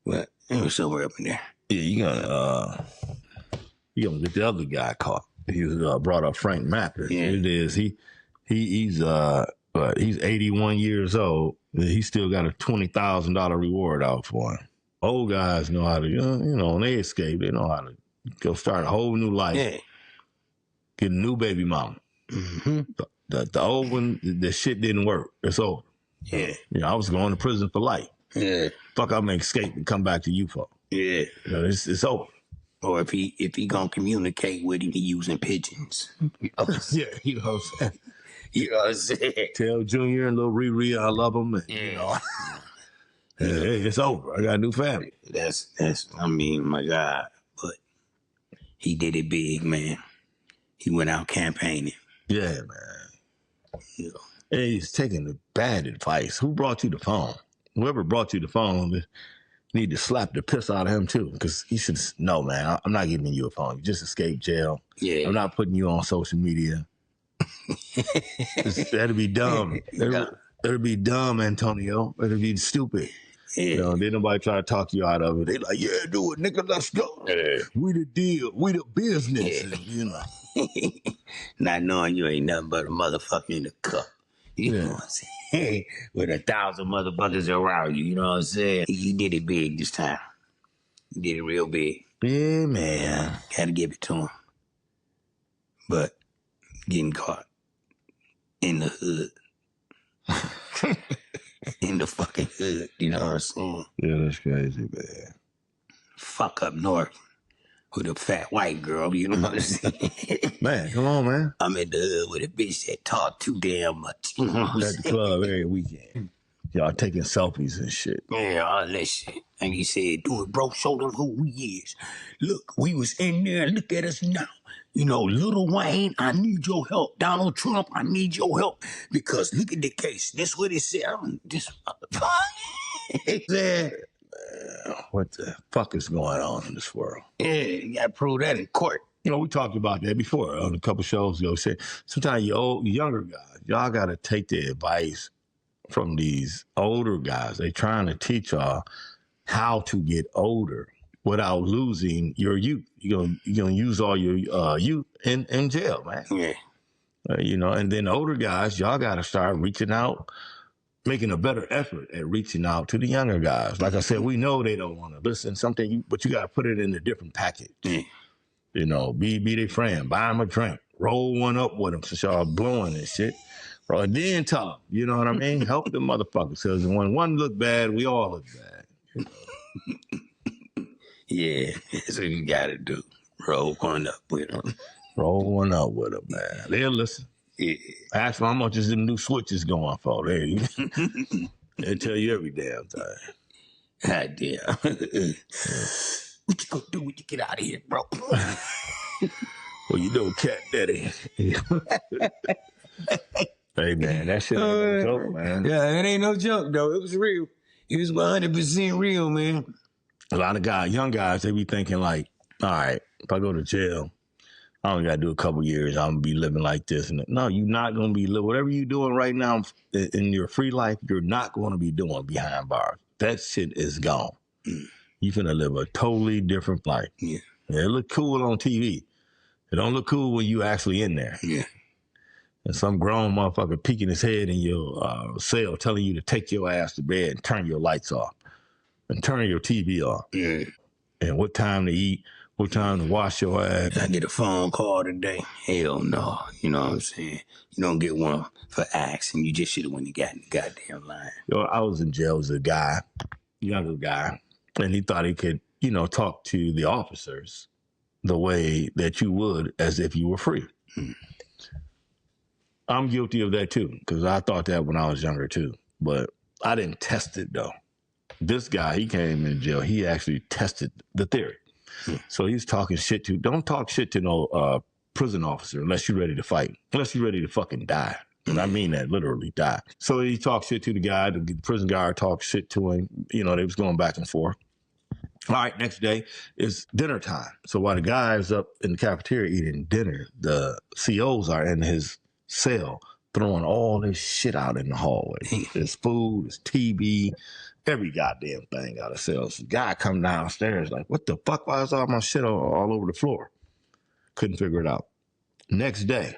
But it was somewhere up in there. Yeah, you gonna get the other guy caught. He was brought up Frank Mathis. Yeah. It is he's 81 years old. He still got a $20,000 reward out for him. Old guys know how to, you know, when they escape, they know how to go start a whole new life. Yeah. Get a new baby mama. Mm-hmm. The old one, the shit didn't work. It's over. Yeah. You know, I was going to prison for life. Yeah. Fuck, I'm gonna escape and come back to you for. Yeah. You know, it's over. Or if he gonna communicate with him, he using pigeons. Yeah, you know what I'm saying? You know what I'm saying? Tell Junior and little Riri I love them. And, you know, hey, it's over. I got a new family. That's I mean, my God. But he did it big, man. He went out campaigning. Yeah, man. You know. Hey, he's taking the bad advice. Who brought you the phone? Whoever brought you the phone need to slap the piss out of him too, because he should know, man. I'm not giving you a phone. You just escaped jail. Yeah. I'm not putting you on social media. That'd be dumb. That'd be dumb, Antonio. That'd be stupid. Yeah. You know, then nobody try to talk you out of it. They like, yeah, do it, nigga. Let's go. Yeah. We the deal. We the business. Yeah. You know. Not knowing you ain't nothing but a motherfucker in the cup. You know what I'm saying? With 1,000 motherfuckers around you, you know what I'm saying? You did it big this time. You did it real big. Yeah, man. Had to give it to him. But getting caught in the hood. In the fucking hood, you know what I'm saying? Yeah, that's crazy, man. Fuck up north with a fat white girl, you know what I'm saying? Man, come on, man. I'm in the hood with a bitch that talk too damn much. You know what I'm At the saying? club every weekend. Y'all taking selfies and shit. Yeah, all that shit. And he said, do it, bro. Show them who we is. Look, we was in there. Look at us now. You know, Lil Wayne, I need your help. Donald Trump, I need your help. Because look at the case. This what it said. This motherfucker. He said, What the fuck is going on in this world? yeah, you got to prove that in court. You know, we talked about that before on a couple shows ago. Said sometimes you younger guys, y'all got to take the advice from these older guys. They trying to teach y'all how to get older without losing your youth. You're gonna use all your youth in jail, man. Yeah. You know, and then the older guys, y'all got to start reaching out, making a better effort at reaching out to the younger guys. Like I said, we know they don't want to listen but you got to put it in a different package. Yeah. You know, be their friend, buy them a drink, roll one up with them since y'all blowing and shit. Bro, and then tell them, you know what I mean? Help the motherfuckers. Because when one look bad, we all look bad. You know? Yeah, that's what you got to do. Roll one up with them. Roll one up with them, man. They'll listen. Yeah. Ask them how much is the new switches going for. They'll tell you every damn thing. God damn. What you gonna do when you get out of here, bro? Well, you know, Cat Daddy. Hey, man, that shit ain't no joke, man. Yeah, it ain't no joke, though. It was real. It was 100% real, man. A lot of guys, young guys, they be thinking like, all right, if I go to jail, I only got to do a couple years. I'm going to be living like this. And no, you're not going to be living. Whatever you're doing right now in your free life, you're not going to be doing behind bars. That shit is gone. You finna live a totally different life. Yeah. It look cool on TV. It don't look cool when you actually in there. Yeah. And some grown motherfucker peeking his head in your cell telling you to take your ass to bed and turn your lights off and turn your TV off. Yeah. And what time to eat, what time to wash your ass. I get a phone call today. Hell no. You know what I'm saying? You don't get one for asking. You just should have went and got in the goddamn line. Yo, I was in jail as a guy, younger guy, and he thought he could, you know, talk to the officers the way that you would as if you were free. I'm guilty of that too, because I thought that when I was younger too. But I didn't test it though. This guy, he came in jail. He actually tested the theory. So he's talking shit to, don't talk shit to no prison officer unless you're ready to fight, unless you're ready to fucking die. And I mean that, literally die. So he talked shit to the guy, the prison guard talked shit to him. You know, they was going back and forth. All right, next day is dinner time. So while the guy is up in the cafeteria eating dinner, the COs are in his cell throwing all this shit out in the hallway. His food, his TV, every goddamn thing out of cell. So the guy come downstairs like, what the fuck? Why is all my shit all over the floor? Couldn't figure it out. Next day,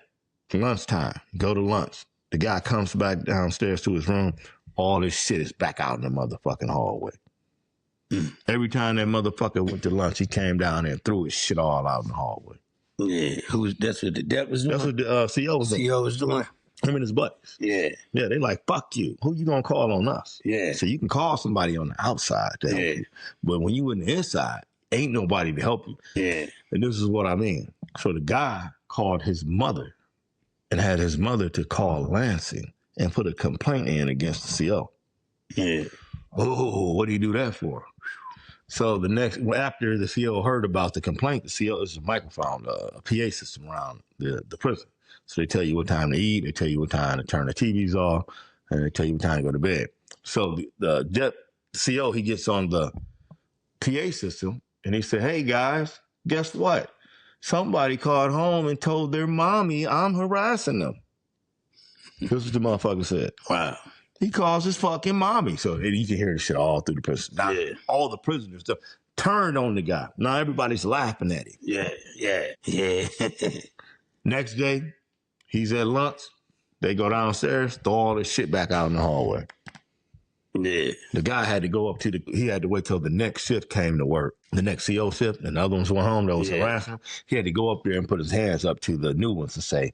lunchtime, go to lunch. The guy comes back downstairs to his room. All this shit is back out in the motherfucking hallway. Every time that motherfucker went to lunch, he came down there and threw his shit all out in the hallway. Yeah, that's what the debt was doing? That's what the CO was doing. CO was doing? Him and his buddies. Yeah. Yeah, they like, fuck you. Who you gonna call on us? Yeah. So you can call somebody on the outside to help you. But when you in the inside, ain't nobody to help you. Yeah. And this is what I mean. So the guy called his mother and had his mother to call Lansing and put a complaint in against the CO. Yeah. Oh, what do you do that for? So after the CO heard about the complaint, the CO is a microphone, a PA system around the prison. So they tell you what time to eat, they tell you what time to turn the TVs off, and they tell you what time to go to bed. So the CO, he gets on the PA system, and he said, hey, guys, guess what? Somebody called home and told their mommy I'm harassing them. This is what the motherfucker said. Wow. He calls his fucking mommy. So you can hear the shit all through the prison. Now, all the prisoners turned on the guy. Now everybody's laughing at him. Yeah. Next day, he's at lunch. They go downstairs, throw all this shit back out in the hallway. Yeah. The guy had to go up he had to wait till the next shift came to work. The next CO shift, and the other ones went home that was harassing him. He had to go up there and put his hands up to the new ones and say,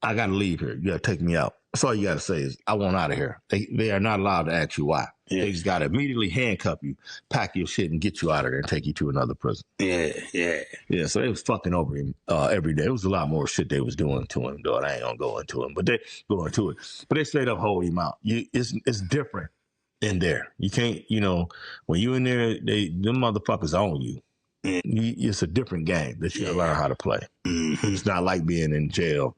I got to leave here. You got to take me out. That's all you got to say is, I want out of here. They are not allowed to ask you why. They just got to immediately handcuff you, pack your shit, and get you out of there and take you to another prison. Yeah. So they was fucking over him every day. It was a lot more shit they was doing to him, though. I ain't going to go into him, but they go into it. But they straight up hold him out. It's different in there. You can't, when you in there, them motherfuckers own you. It's a different game that you learn how to play. It's not like being in jail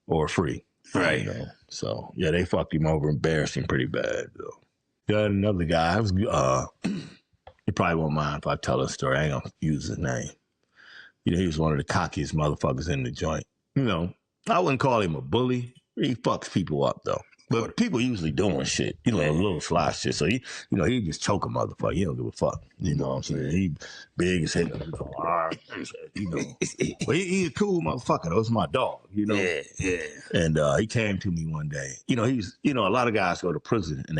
or free. Right. So, they fucked him over, embarrassed him pretty bad, though. Got another guy. He probably won't mind if I tell a story. I ain't gonna use his name. He was one of the cockiest motherfuckers in the joint. I wouldn't call him a bully. He fucks people up, though. But people usually doing shit, little sly shit. So he just choke a motherfucker. He don't give a fuck. You know what I'm saying? He big as hell. But he a cool motherfucker. That was my dog. Yeah. And he came to me one day. He's a lot of guys go to prison and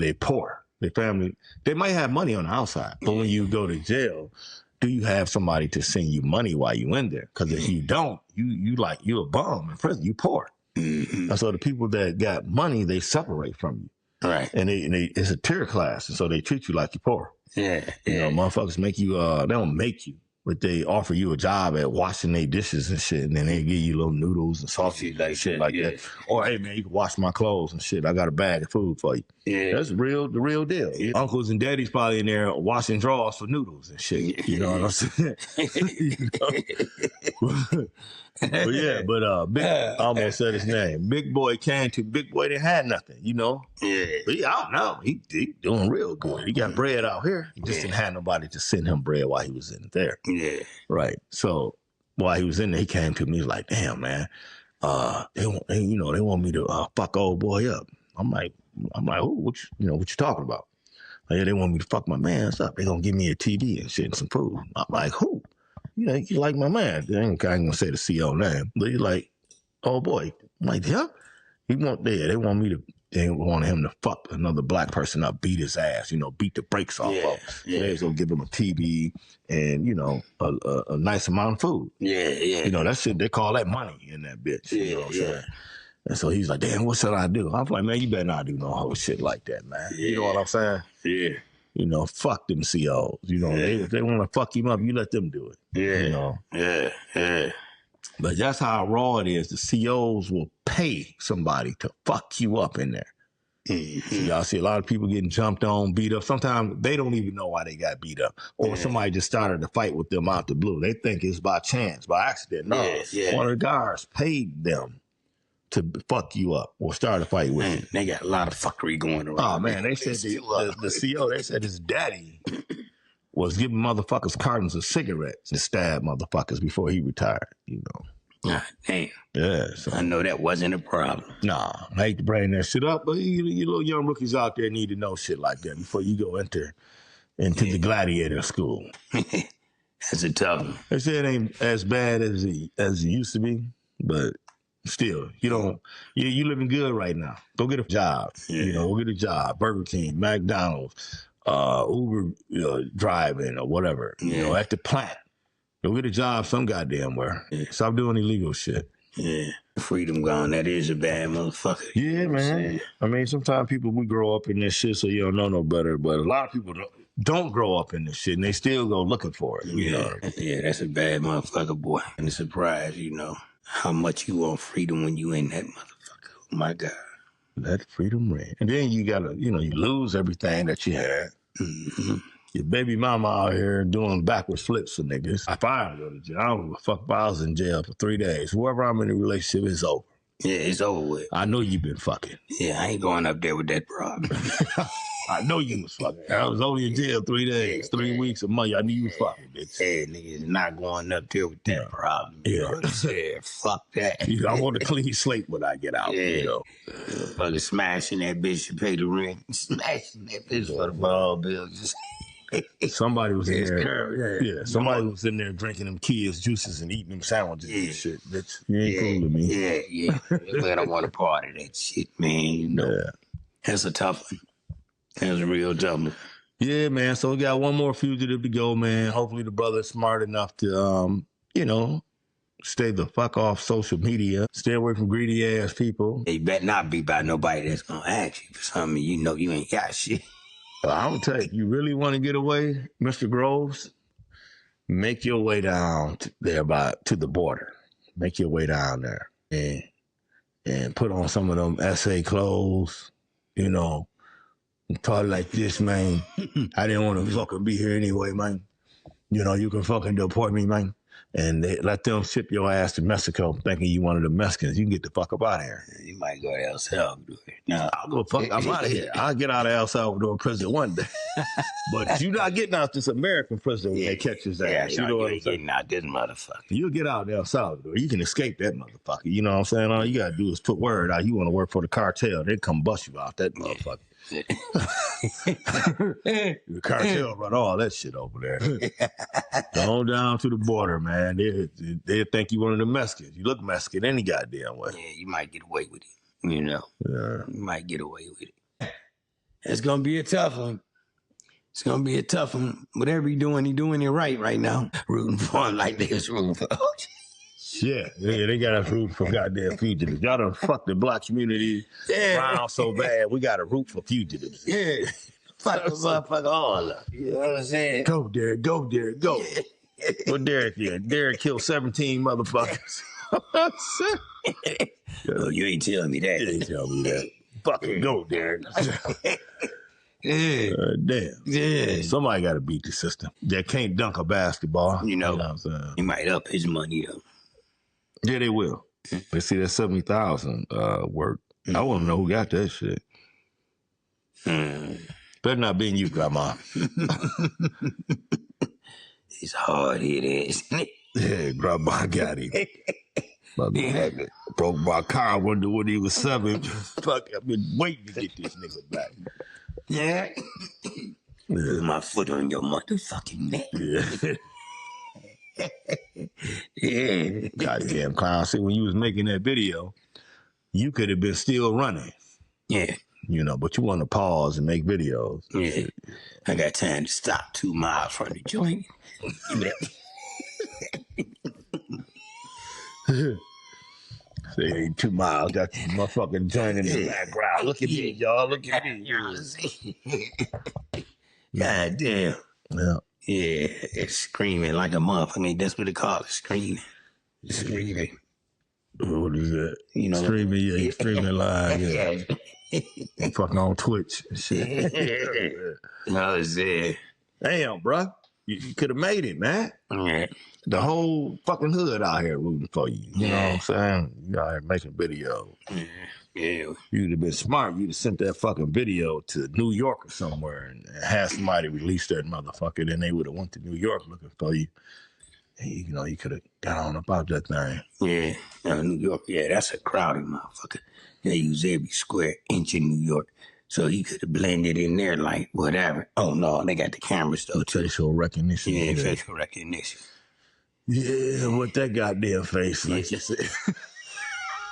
they poor. Their family, they might have money on the outside, but when you go to jail, do you have somebody to send you money while you in there? Because if you don't, you a bum in prison. You poor. Mm-hmm. And so the people that got money, they separate from you. Right. And they it's a tier class. And so they treat you like you're poor. Yeah. Motherfuckers make you, they don't make you, but they offer you a job at washing their dishes and shit. And then they give you little noodles and sausage like shit like that. Or, hey, man, you can wash my clothes and shit. I got a bag of food for you. Yeah. That's the real deal. Yeah. Uncles and daddies probably in there washing drawers for noodles and shit. You know what I'm saying? Big, I almost said his name. Big Boy came to Big Boy didn't have nothing, Yeah. But I don't know. He doing real good. He got bread out here. He just didn't have nobody to send him bread while he was in there. Yeah. Right. So while he was in there, he came to me. He was like, "Damn, man, they want me to fuck old boy up." I'm like, who? What you talking about? Like, yeah, they want me to fuck my man's up. They gonna give me a TV and shit and some food. I'm like, who? You like my man. I ain't gonna say the CO name, but he's like, oh boy. I'm like, yeah. They want him to fuck another black person up, beat his ass, beat the brakes off of him. So they was gonna give him a TV and, a nice amount of food. Yeah. That shit, they call that money in that bitch. You know what I'm saying? And so he's like, damn, what should I do? I'm like, man, you better not do no whole shit like that, man. Yeah. You know what I'm saying? Yeah. Fuck them COs. If they want to fuck him up, you let them do it. Yeah. Yeah. But that's how raw it is. The COs will pay somebody to fuck you up in there. Mm-hmm. So y'all see a lot of people getting jumped on, beat up. Sometimes they don't even know why they got beat up. Or somebody just started to fight with them out the blue. They think it's by chance, by accident. No, one of the guards paid them to fuck you up or start a fight with you. They got a lot of fuckery going around. Oh, man, they said the CO, they said his daddy was giving motherfuckers cartons of cigarettes to stab motherfuckers before he retired, God damn. Yeah. So, I know that wasn't a problem. nah, I hate to bring that shit up, but you little young rookies out there need to know shit like that before you go into the gladiator school. That's a tough one. They say it ain't as bad as it used to be, but still, you living good right now. Go get a job. Go get a job. Burger King, McDonald's, Uber driving or whatever. At the plant. Go get a job some goddamn where. Stop doing illegal shit. Yeah. Freedom gone. That is a bad motherfucker. Yeah, man. I mean, sometimes we grow up in this shit so you don't know no better, but a lot of people don't grow up in this shit and they still go looking for it. Yeah, that's a bad motherfucker, boy. And a surprise, how much you want freedom when you in that motherfucker. Oh, my God. Let freedom ring. And then you gotta, you lose everything that you had. Mm-hmm. Your baby mama out here doing backwards flips for niggas. If I go to jail, I don't give a fuck if I was in jail for 3 days. Whoever I'm in a relationship, it's over. Yeah, it's over with. I know you've been fucking. Yeah, I ain't going up there with that problem. I know you was fucking. I was only in jail 3 days, 3 weeks, a month. I knew you was fucking, bitch. Yeah, niggas not going up there with that problem. Yeah. Fuck that. I want a clean slate when I get out. Fucking smashing that bitch to pay the rent. Smashing that bitch for the ball bill. Somebody was in there. Curve, somebody was in there drinking them Kids juices and eating them sandwiches and shit. Bitch, you ain't cool to me. Yeah. I don't want a part of that shit, man. That's a tough one. That's a real tough one. Yeah, man. So we got one more fugitive to go, man. Hopefully the brother's smart enough to, stay the fuck off social media. Stay away from greedy ass people. You better not be by nobody that's gonna ask you for something you ain't got shit. I'm gonna tell you, you really want to get away, Mr. Groves? Make your way down to the border. Make your way down there and put on some of them SA clothes, and talk like this, man. I didn't want to fucking be here anyway, man. You can fucking deport me, man. and they let them ship your ass to Mexico thinking you one of the Mexicans. You can get the fuck up out of here. You might go to El Salvador. No, I'll go fuck. I'm out of here. I'll get out of El Salvador prison one day. But you're not getting out this American prison when they catch his ass. You know what I'm saying? Getting out this motherfucker. You'll get out of El Salvador. You can escape that motherfucker. You know what I'm saying? All you gotta do is put word out. You want to work for the cartel. They come bust you out that motherfucker. The cartel run all that shit over there. Go on down to the border, man. They think you one of the Mexicans. You look Mexican any goddamn way. Yeah, you might get away with it. You know, Yeah. you might get away with it. It's gonna be a tough one. It's gonna be a tough one. Whatever you're doing it right now. Rooting for him like they was rooting for. Yeah, they got us rooting for goddamn fugitives. Y'all done fucked the black community around so bad. We got to root for fugitives. Yeah. Fuck the motherfucker all up. You know what I'm saying? Go, Derek. Go, Derek. Go. What Derek did? Derek killed 17 motherfuckers. Oh, you ain't telling me that. You ain't tell me that. Fucking go, Derek. Yeah. Damn. Yeah. Somebody got to beat the system. They can't dunk a basketball. You know what I'm saying? He might up his money though. Yeah, they will. But see, that 70,000 work. I want to know who got that shit. Better not be you, Grandma. It's hard hit ass. Yeah, Grandma got him. Broke my car when he was 7. Fuck, I've been waiting to get this nigga back. Yeah. Put my foot on your motherfucking neck. Yeah. Yeah. Goddamn clown. See, when you was making that video, you could have been still running. Yeah. You know, but you want to pause and make videos. Yeah. I got time to stop 2 miles from the joint. Say 2 miles, got your motherfucking joint in the background. Look at me, y'all. Look at me. God damn. Yeah. Yeah, it's screaming like a motherfucker. That's what they call it, screaming. Screaming. What is that? You know, Streaming, yeah, streaming live, yeah. Fucking on Twitch and shit. No, it's there. Damn, bruh. You could have made it, man. Yeah. The whole fucking hood out here rooting for you. You know what I'm saying? You out here making videos. Yeah. You'd have been smart. You'd have sent that fucking video to New York or somewhere and had somebody release that motherfucker. Then they would have went to New York looking for you. And you know, you could have got on about that thing. Yeah. New York, yeah, that's a crowded motherfucker. They use every square inch in New York. So he could have blended in there like whatever. Oh, no, they got the cameras though, too. Facial recognition. Yeah, facial recognition. Yeah, what that goddamn face, like you said.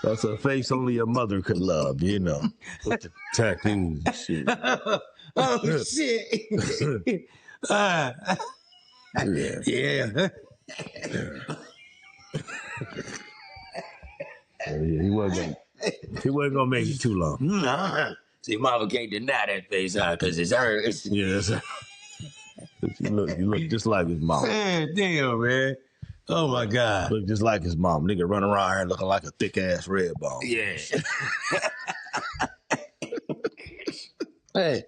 That's a face only a mother could love, you know. With the tattoos and shit. Oh, shit. Yeah. He wasn't gonna make it too long. Nah. See, mama can't deny that face, because it's hers. Yes. You look just like his mom. Man, damn, man. Oh, my God. Look just like his mom. Nigga running around here looking like a thick-ass red bone. Yeah. Hey.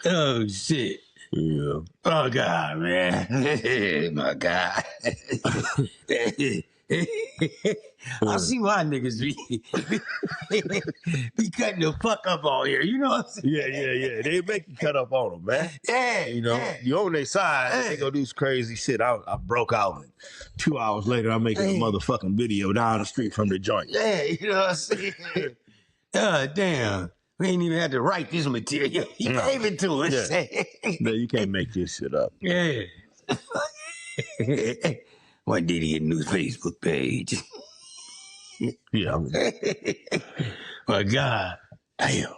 Oh, shit. Yeah. Oh, God, man. My God. I see why niggas be cutting the fuck up all here. You know what I'm saying? Yeah. They make you cut up on them, man. Yeah. You know, you on their side, they gonna do this crazy shit. I broke out. And 2 hours later, I'm making a motherfucking video down the street from the joint. Yeah, you know what I'm saying? Damn. We ain't even had to write this material. He gave it to us. Yeah. No, you can't make this shit up. Yeah. Why did he get a new Facebook page? Yeah. My God. Damn.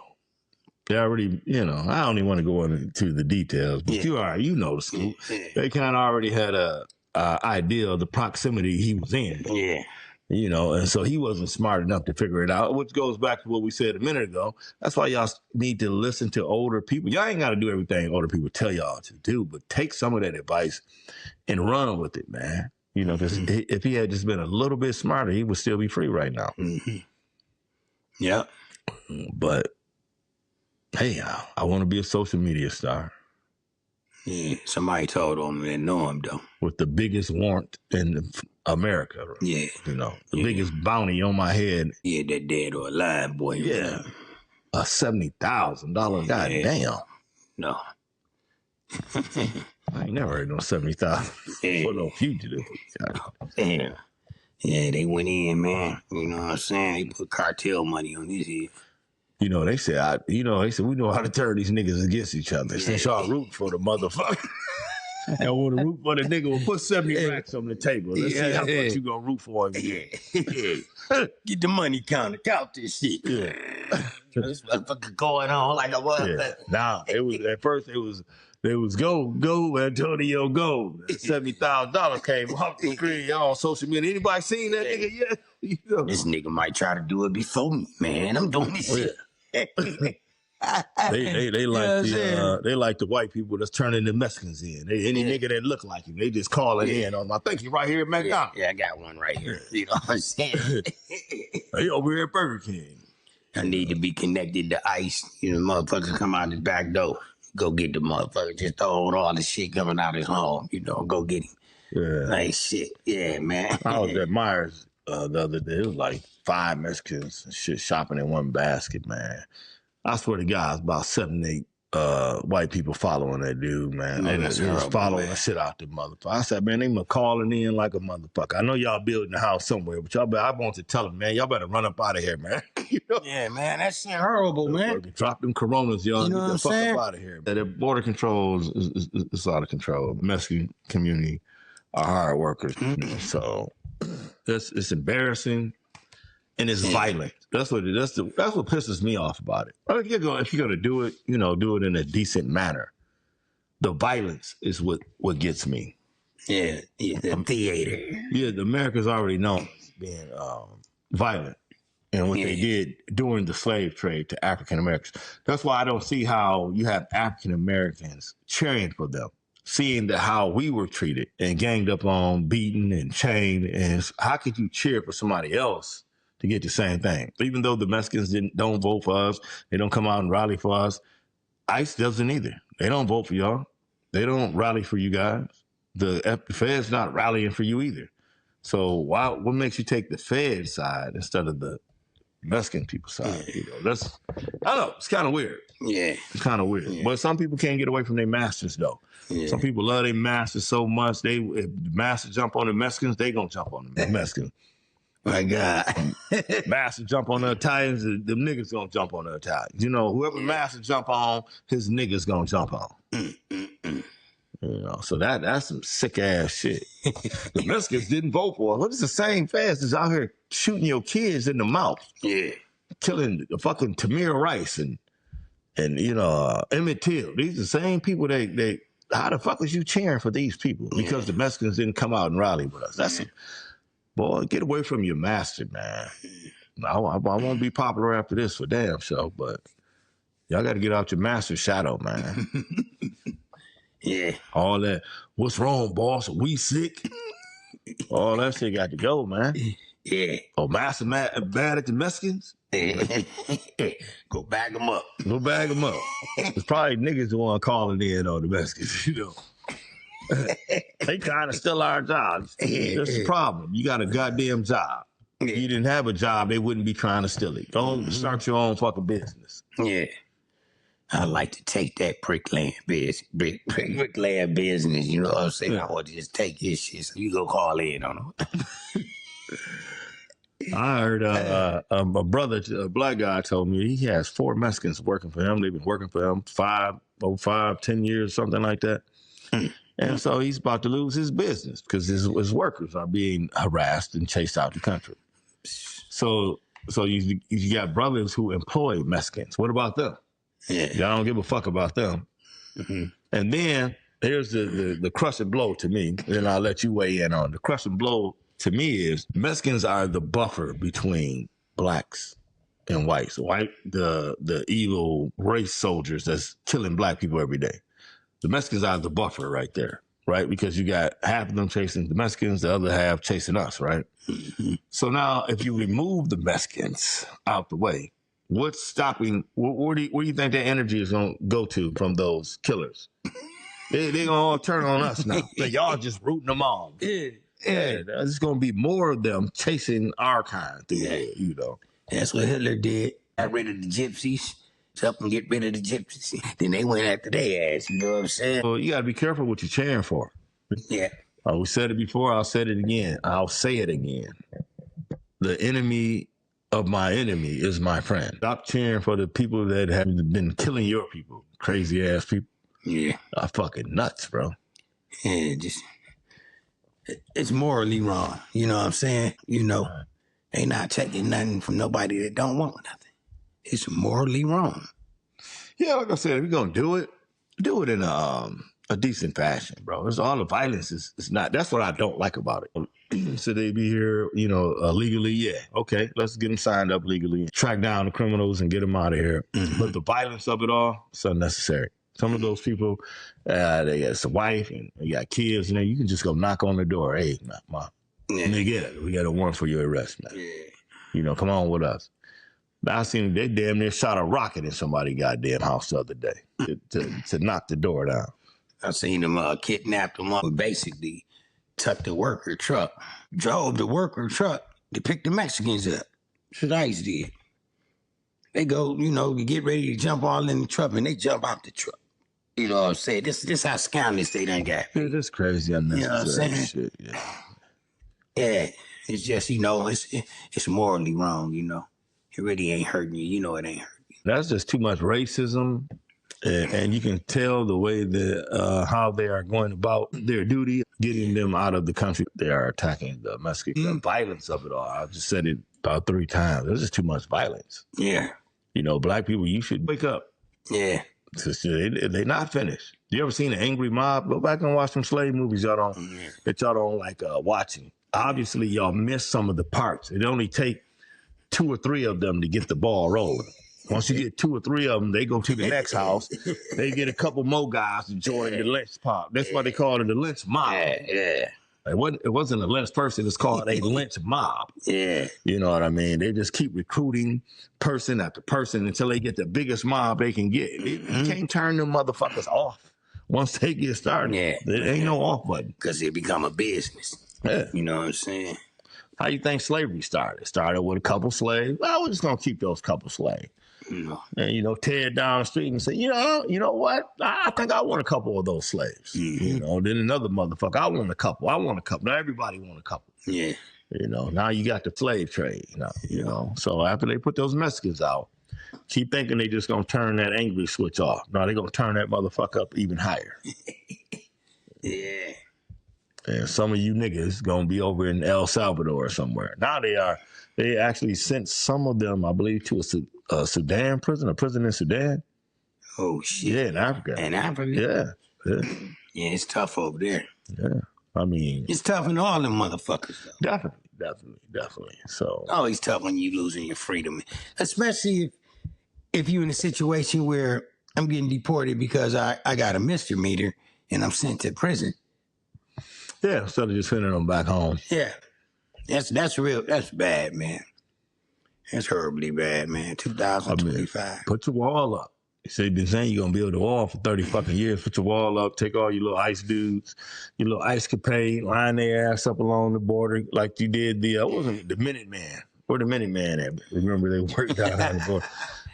They already, you know, I don't even want to go into the details, but you know the scoop. They kind of already had a idea of the proximity he was in. Yeah. You know, and so he wasn't smart enough to figure it out, which goes back to what we said a minute ago. That's why y'all need to listen to older people. Y'all ain't got to do everything older people tell y'all to do, but take some of that advice and run with it, man. You know, because if he had just been a little bit smarter, he would still be free right now. Mm-hmm. Yeah. But, hey, I want to be a social media star. Yeah, somebody told him they know him, though. With the biggest warrant in America. Yeah. You know, the biggest bounty on my head. Yeah, that dead or alive, boy. Yeah. $70,000. God damn. No. I ain't never heard no 70,000 for no fugitive. Damn. Yeah, they went in, man. You know what I'm saying? They put cartel money on this here. You know, they said, we know how to turn these niggas against each other. Since y'all root for the motherfucker. And want to root for the nigga, we'll put 70 racks on the table. Let's see how much you gonna root for him. Get the money counter. Count this shit. Yeah. This motherfucker going on like a motherfucker. Yeah. Nah, it was at first it was go Antonio go. $70,000 came off the screen. Y'all on social media. Anybody seen that nigga yet? You know? This nigga might try to do it before me, man. I'm doing this shit. They like they like the white people that's turning the Mexicans in. Any nigga that look like him, they just call it in on. I think you right here at McDonald's. Yeah, I got one right here. You know what I'm saying? Hey, over here at Burger King. I need to be connected to ICE. You know, motherfucker come out the back door. Go get the motherfucker. Just throwing all the shit coming out his home. You know, go get him. Yeah. Like shit. Yeah, man. I was at Myers the other day. It was like 5 Mexicans and shit shopping in one basket, man. I swear to God, it's about 7, 8 white people following that dude, man. No, They that's was horrible, following man. the shit out the motherfucker. I said, man, they been calling in like a motherfucker. I know y'all building a house somewhere, but I want to tell them, man, y'all better run up out of here, man. You know? Yeah, man. That shit horrible, man. Drop them Coronas, y'all. You know Get what the I'm fuck saying? up out of here. The border controls is out of control. The Mexican community are hard workers, so it's embarrassing and it's violent. That's what pisses me off about it. If you're gonna do it, you know, do it in a decent manner. The violence is what gets me. Yeah, the theater. Yeah, the America's already known as being violent. And what they did during the slave trade to African Americans. That's why I don't see how you have African Americans cheering for them, seeing how we were treated and ganged up on, beaten and chained. And how could you cheer for somebody else to get the same thing? Even though the Mexicans don't vote for us, they don't come out and rally for us. ICE doesn't either. They don't vote for y'all. They don't rally for you guys. The Fed's not rallying for you either. So what makes you take the Fed side instead of the Mexican people side? You know, I don't know. It's kind of weird. Yeah. It's kind of weird. Yeah. But some people can't get away from their masters, though. Yeah. Some people love their masters so much. If the masters jump on the Mexicans, they gonna jump on the Mexicans. My God. Master jump on the Italians, them niggas gonna jump on the Italians. You know, whoever master jump on, his niggas gonna jump on. You know, so that's some sick ass shit. The Mexicans didn't vote for us. Look, it's the same fast as out here shooting your kids in the mouth. Yeah. Killing the fucking Tamir Rice and you know, Emmett Till. These are the same people they how the fuck was you cheering for these people? Because the Mexicans didn't come out and rally with us. Boy, get away from your master, man. I won't be popular after this for damn sure, but y'all got to get out your master's shadow, man. Yeah. All that, what's wrong, boss? Are we sick? All that shit got to go, man. Yeah. Oh, master mad at the Mexicans? Go bag them up. Go bag them up. It's probably niggas the one calling in on the Mexicans, you know. They trying to steal our jobs. That's the problem. You got a goddamn job. If you didn't have a job, they wouldn't be trying to steal it. Go start your own fucking business. Yeah. I like to take that bricklaying business, bricklaying business. You know what I'm saying? Yeah. I want to just take his shit. So you go call in on him. I heard a brother, a black guy, told me he has 4 Mexicans working for him. They've been working for him 10 years, something like that. And so he's about to lose his business because his workers are being harassed and chased out the country. So you got brothers who employ Mexicans. What about them? Yeah. Y'all don't give a fuck about them. Mm-hmm. And then here's the crushing blow to me. Then I'll let you weigh in on it. The crushing blow to me is Mexicans are the buffer between blacks and whites. The evil race soldiers that's killing black people every day. The Mexicans are the buffer right there, right? Because you got half of them chasing the Mexicans, the other half chasing us, right? Mm-hmm. So now if you remove the Mexicans out the way, what's stopping, where do you think that energy is going to go to from those killers? They're going to all turn on us now. Like, y'all just rooting them on. Yeah. Yeah, there's going to be more of them chasing our kind through here, you know. That's what Hitler did. Got rid of the gypsies. Help them get rid of the gypsies. Then they went after their ass. You know what I'm saying? Well, you got to be careful what you're cheering for. Yeah. We said it before. I'll say it again. I'll say it again. The enemy of my enemy is my friend. Stop cheering for the people that have been killing your people. Crazy ass people. Yeah. Are fucking nuts, bro. Yeah, it's morally wrong. You know what I'm saying? You know, they not taking nothing from nobody that don't want nothing. It's morally wrong. Yeah, like I said, if you're gonna do it in a decent fashion, bro. It's all the violence is not. That's what I don't like about it. So they be here, you know, legally. Yeah, okay, let's get them signed up legally, track down the criminals, and get them out of here. Mm-hmm. But the violence of it all, it's unnecessary. Some of those people, they got a wife and they got kids, and then you can just go knock on the door. Hey, mom, nigga, we got a warrant for your arrest, man. Yeah. You know, come on with us. I seen they damn near shot a rocket in somebody's goddamn house the other day to knock the door down. I seen them kidnap them up, basically took the worker truck, drove the worker truck to pick the Mexicans up. That's what ICE did. They go, you know, get ready to jump all in the truck, and they jump out the truck. You know what I'm saying? This how scandalous they done got. Yeah, that's crazy unnecessary, you know what I'm saying? Shit, yeah, it's just, you know, it's morally wrong, you know. It really ain't hurting you. You know it ain't hurting you. That's just too much racism. And you can tell the way that how they are going about their duty, getting them out of the country. They are attacking the Mexican. The violence of it all. I just said it about 3 times. There's just too much violence. Yeah. You know, black people, you should wake up. Yeah. They're not finished. You ever seen an angry mob? Go back and watch some slave movies that y'all don't like watching. Obviously, y'all miss some of the parts. It only take 2 or 3 of them to get the ball rolling. Once you get 2 or 3 of them, they go to the next house. They get a couple more guys to join the lynch mob. That's why they call it a lynch mob. Yeah. It wasn't a lynch person. It's called a lynch mob. Yeah. You know what I mean? They just keep recruiting person after person until they get the biggest mob they can get. You can't turn them motherfuckers off once they get started. Yeah. There ain't no off button. Because it become a business. Yeah. You know what I'm saying? How you think slavery started? It started with a couple slaves. Well, we're just going to keep those couple slaves. And, you know, tear it down the street and say, you know what? I think I want a couple of those slaves. You know, then another motherfucker, I want a couple. Now everybody want a couple. Yeah. You know, now you got the slave trade. You know, so after they put those Mexicans out, keep thinking they just going to turn that angry switch off. No, they're going to turn that motherfucker up even higher. Yeah. And some of you niggas going to be over in El Salvador or somewhere. Now they actually sent some of them, I believe, to a Sudan prison, a prison in Sudan. Oh, shit. Yeah, in Africa. In Africa? Yeah. Yeah, it's tough over there. Yeah. I mean. It's tough in all them motherfuckers, though. Definitely. So. Always tough when you losing your freedom. Especially if you're in a situation where I'm getting deported because I got a misdemeanor and I'm sent to prison. Yeah, instead of just sending them back home. Yeah. That's real. That's bad, man. That's horribly bad, man. 2025. I mean, put your wall up. You say you've been saying you're going to build a wall for 30 fucking years. Put your wall up. Take all your little ICE dudes, your little ICE capade, line their ass up along the border like you did the Minuteman. Where the Minuteman at? Remember they worked down on the border.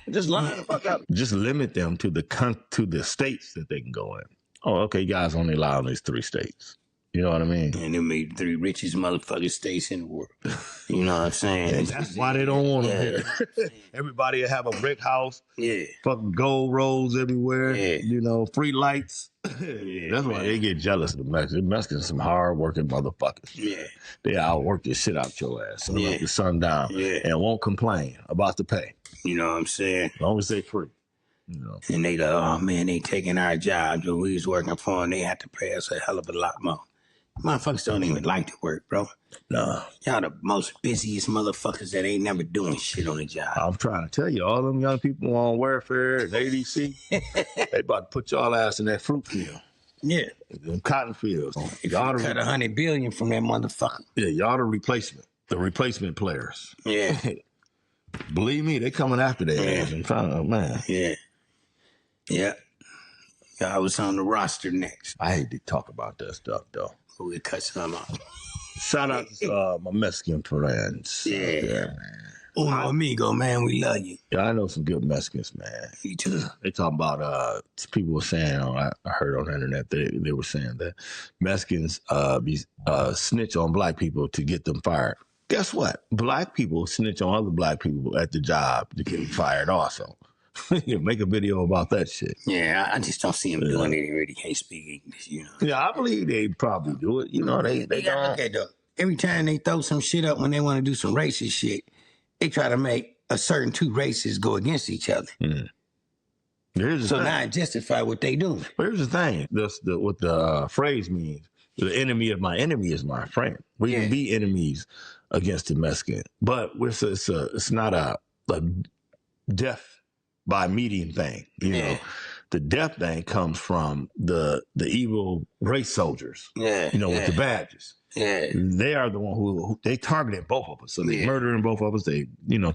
Just line the fuck up. Just limit them to the states that they can go in. Oh, okay, you guys only allow these 3 states. You know what I mean? And them made 3 richest motherfucking states in the world. You know what I'm saying? And that's why they don't want them here. Everybody will have a brick house. Yeah. Fucking gold roads everywhere. Yeah. You know, free lights. That's why they get jealous of the Mexicans. The Mexicans are some hard-working motherfuckers. Yeah. They outwork this shit out your ass. Sun up to sundown. Yeah. And won't complain about the pay. You know what I'm saying? As long as they free. You know. And they like, oh man, they taking our jobs when we was working for them. They had to pay us a hell of a lot more. Motherfuckers don't even like to work, bro. No. Y'all the most busiest motherfuckers that ain't never doing shit on the job. I'm trying to tell you, all them young people on welfare and ADC, they about to put y'all ass in that fruit field. Yeah. Them cotton fields. If y'all cut $100 billion from that motherfucker. Yeah, y'all the replacement players. Yeah. Believe me, they coming after their ass. I'm trying to, man. Yeah. Yeah. I was on the roster next. I hate to talk about that stuff though. We'll cut some off. Shout out to my Mexican friends. Yeah. Out there, man. Uno amigo, man, we love you. Yeah, I know some good Mexicans, man. You too. They talking about people were saying I heard on the internet they were saying that Mexicans snitch on black people to get them fired. Guess what? Black people snitch on other black people at the job to get them fired also. Make a video about that shit. Yeah, I just don't see him doing it. He really can't speak English, you know. Yeah, I believe they probably do it. You know, they gotta don't. look at though. Every time they throw some shit up when they want to do some racist shit, they try to make a certain two races go against each other. So now I justify what they do. But here's the thing. What the phrase means. The enemy of my enemy is my friend. We can be enemies against the Mexican. But it's not a death by meeting thing. You know, the death thing comes from the evil race soldiers. Yeah. You know, with the badges. Yeah. They are the one who they targeted both of us. So they murdering both of us. They,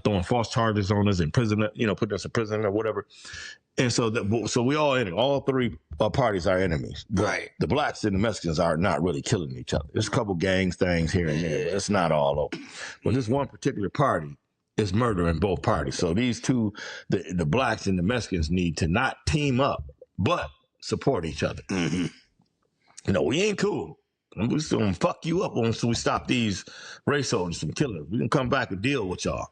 throwing false charges on us, in prison, putting us in prison or whatever. And so we all three parties are enemies. Right. The blacks and the Mexicans are not really killing each other. There's a couple gangs things here and there, but it's not all over. But this one particular party is murdering both parties. So these two, the blacks and the Mexicans need to not team up, but support each other. Mm-hmm. We ain't cool. We're just going to fuck you up until we stop these race soldiers from killing us. We can come back and deal with y'all.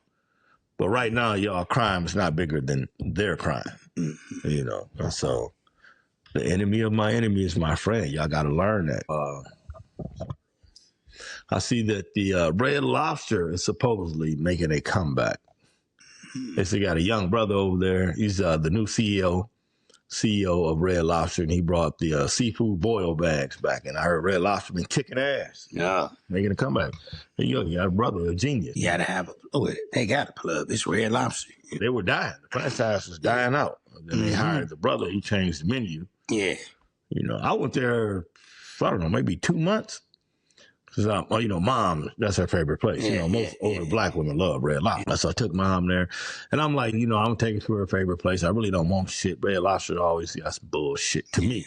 But right now, y'all crime is not bigger than their crime. Mm-hmm. And so the enemy of my enemy is my friend. Y'all got to learn that. I see that the Red Lobster is supposedly making a comeback. They say got a young brother over there. He's the new CEO of Red Lobster, and he brought the seafood boil bags back. And I heard Red Lobster been kicking ass. Yeah. Making a comeback. And you got a brother, a genius. You gotta have they got a plug. It's Red Lobster. They were dying. The franchise was dying out. Then they hired the brother. He changed the menu. Yeah. I went there, I don't know, maybe 2 months. Because, Mom, that's her favorite place. Most older black women love Red Lobster. So I took Mom there. And I'm like, I'm taking her to her favorite place. I really don't want shit. Red Lobster always got some bullshit to me.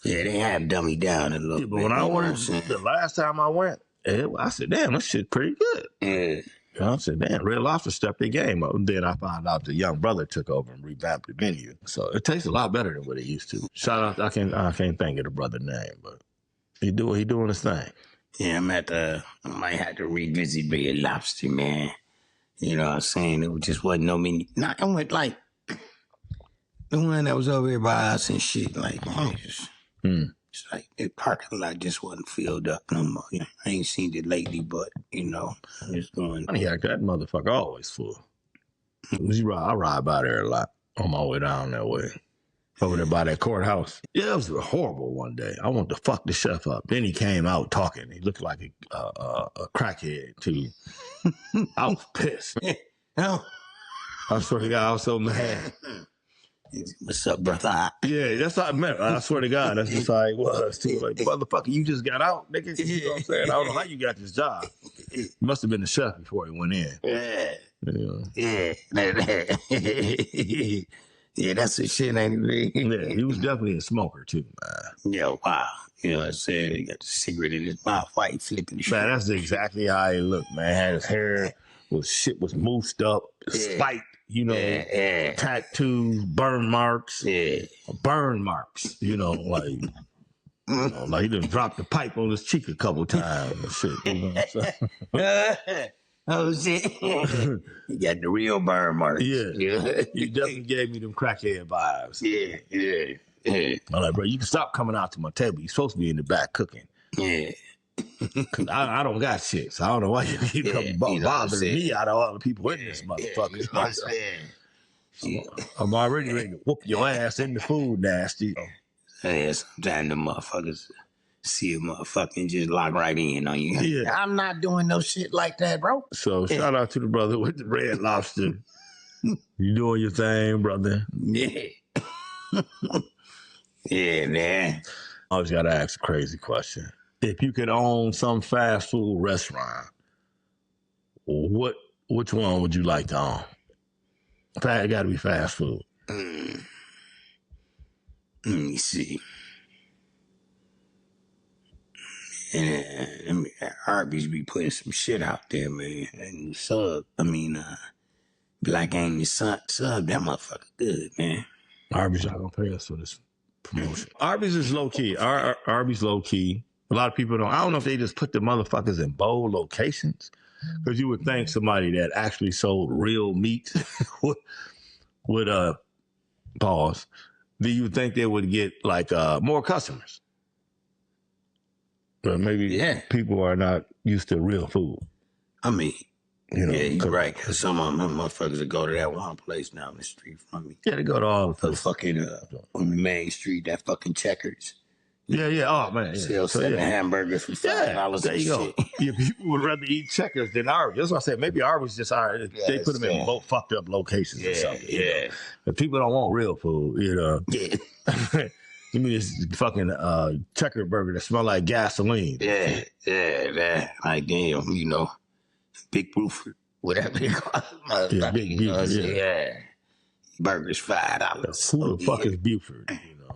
Yeah, they have dummy down a little bit. But when I ordered the last time I went, I said, damn, this shit pretty good. Yeah. I said, damn, Red Lobster stepped their game up. And then I found out the young brother took over and revamped the menu. So it tastes a lot better than what it used to. Shout out, I can't think of the brother's name, but he doing his thing. Yeah, I might have to revisit Red Lobster, man. You know what I'm saying? It just wasn't no many. I went like the one that was over here by us and shit. Like, it's like the parking lot just wasn't filled up no more. I ain't seen it lately, but I'm just going. Yeah, that motherfucker always full. I ride by there a lot on my way down that way. Over there by that courthouse. Yeah, it was horrible one day. I wanted to fuck the chef up. Then he came out talking. He looked like a crackhead, too. I was pissed. I swear to God, I was so mad. What's up, brother? Yeah, that's how I meant. I swear to God, that's just how it was, too. Like, motherfucker, you just got out, nigga. You know what I'm saying? I don't know how you got this job. It must have been the chef before he went in. Yeah. Yeah, that's the shit, ain't it? Yeah, he was definitely a smoker, too, man. Yeah, wow. You know what I'm saying? He got the cigarette in his mouth while he flipping the shit. Man, that's exactly how he looked, man. Had his hair was moosed up, spiked, tattoos, burn marks. Yeah. Burn marks, like he done dropped the pipe on his cheek a couple times and shit. Oh, shit. You got the real burn marks. Yeah. You definitely gave me them crackhead vibes. Yeah. I'm like, bro, you can stop coming out to my table. You're supposed to be in the back cooking. Yeah. Cause I don't got shit, so I don't know why you keep bothering me out of all the people in this motherfucker. I'm already ready to whoop your ass in the food, nasty. Yeah, sometimes the motherfuckers see a motherfucking just lock right in on you. Yeah. I'm not doing no shit like that, bro. So shout out to the brother with the Red Lobster. You doing your thing, brother. Yeah. Yeah, man. I always got to ask a crazy question. If you could own some fast food restaurant, which one would you like to own? It got to be fast food. Let me see. And Arby's be putting some shit out there, man. And Black Amy sub, that motherfucker good, man. Arby's not gonna pay us for this promotion. Arby's is low key. Arby's low key. A lot of people don't. I don't know if they just put the motherfuckers in bold locations, because you would think somebody that actually sold real meat would pause. Do you think they would get like more customers? But maybe people are not used to real food. I mean, You know, yeah, you're right. Cause some of them motherfuckers that go to that one place down the street from me. Yeah, they go to all the The food. fucking on the main street, that fucking Checkers. Yeah. Oh man, yeah. Sell selling hamburgers for $5. There you go. Yeah, people would rather eat Checkers than Arby's. That's what I said. Maybe Arby's just they put them in both fucked up locations or something. You know? But people don't want real food, you know. Yeah. Give me this fucking checker burger that smell like gasoline. Yeah, that. Like, damn, you know, Big Buford, whatever they call it. Yeah, Big Buford, yeah. Burgers $5. Who the fuck is Buford? You know,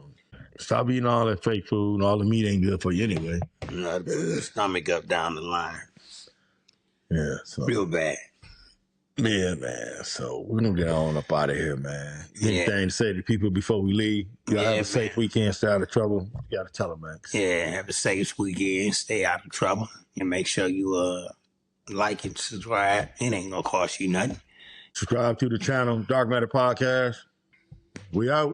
stop eating all that fake food and all the meat ain't good for you anyway. You know, stomach up down the line. Yeah, so Real bad. yeah, man. So we're gonna get on up out of here, man. Yeah. Anything to say to people before we leave? You gotta Yeah, have a safe weekend, stay out of trouble. You gotta tell them, man. Yeah, have a safe weekend. Stay out of trouble. And make sure you like and subscribe. It ain't gonna cost you nothing. Subscribe to the channel, Dark Matter Podcast. We out.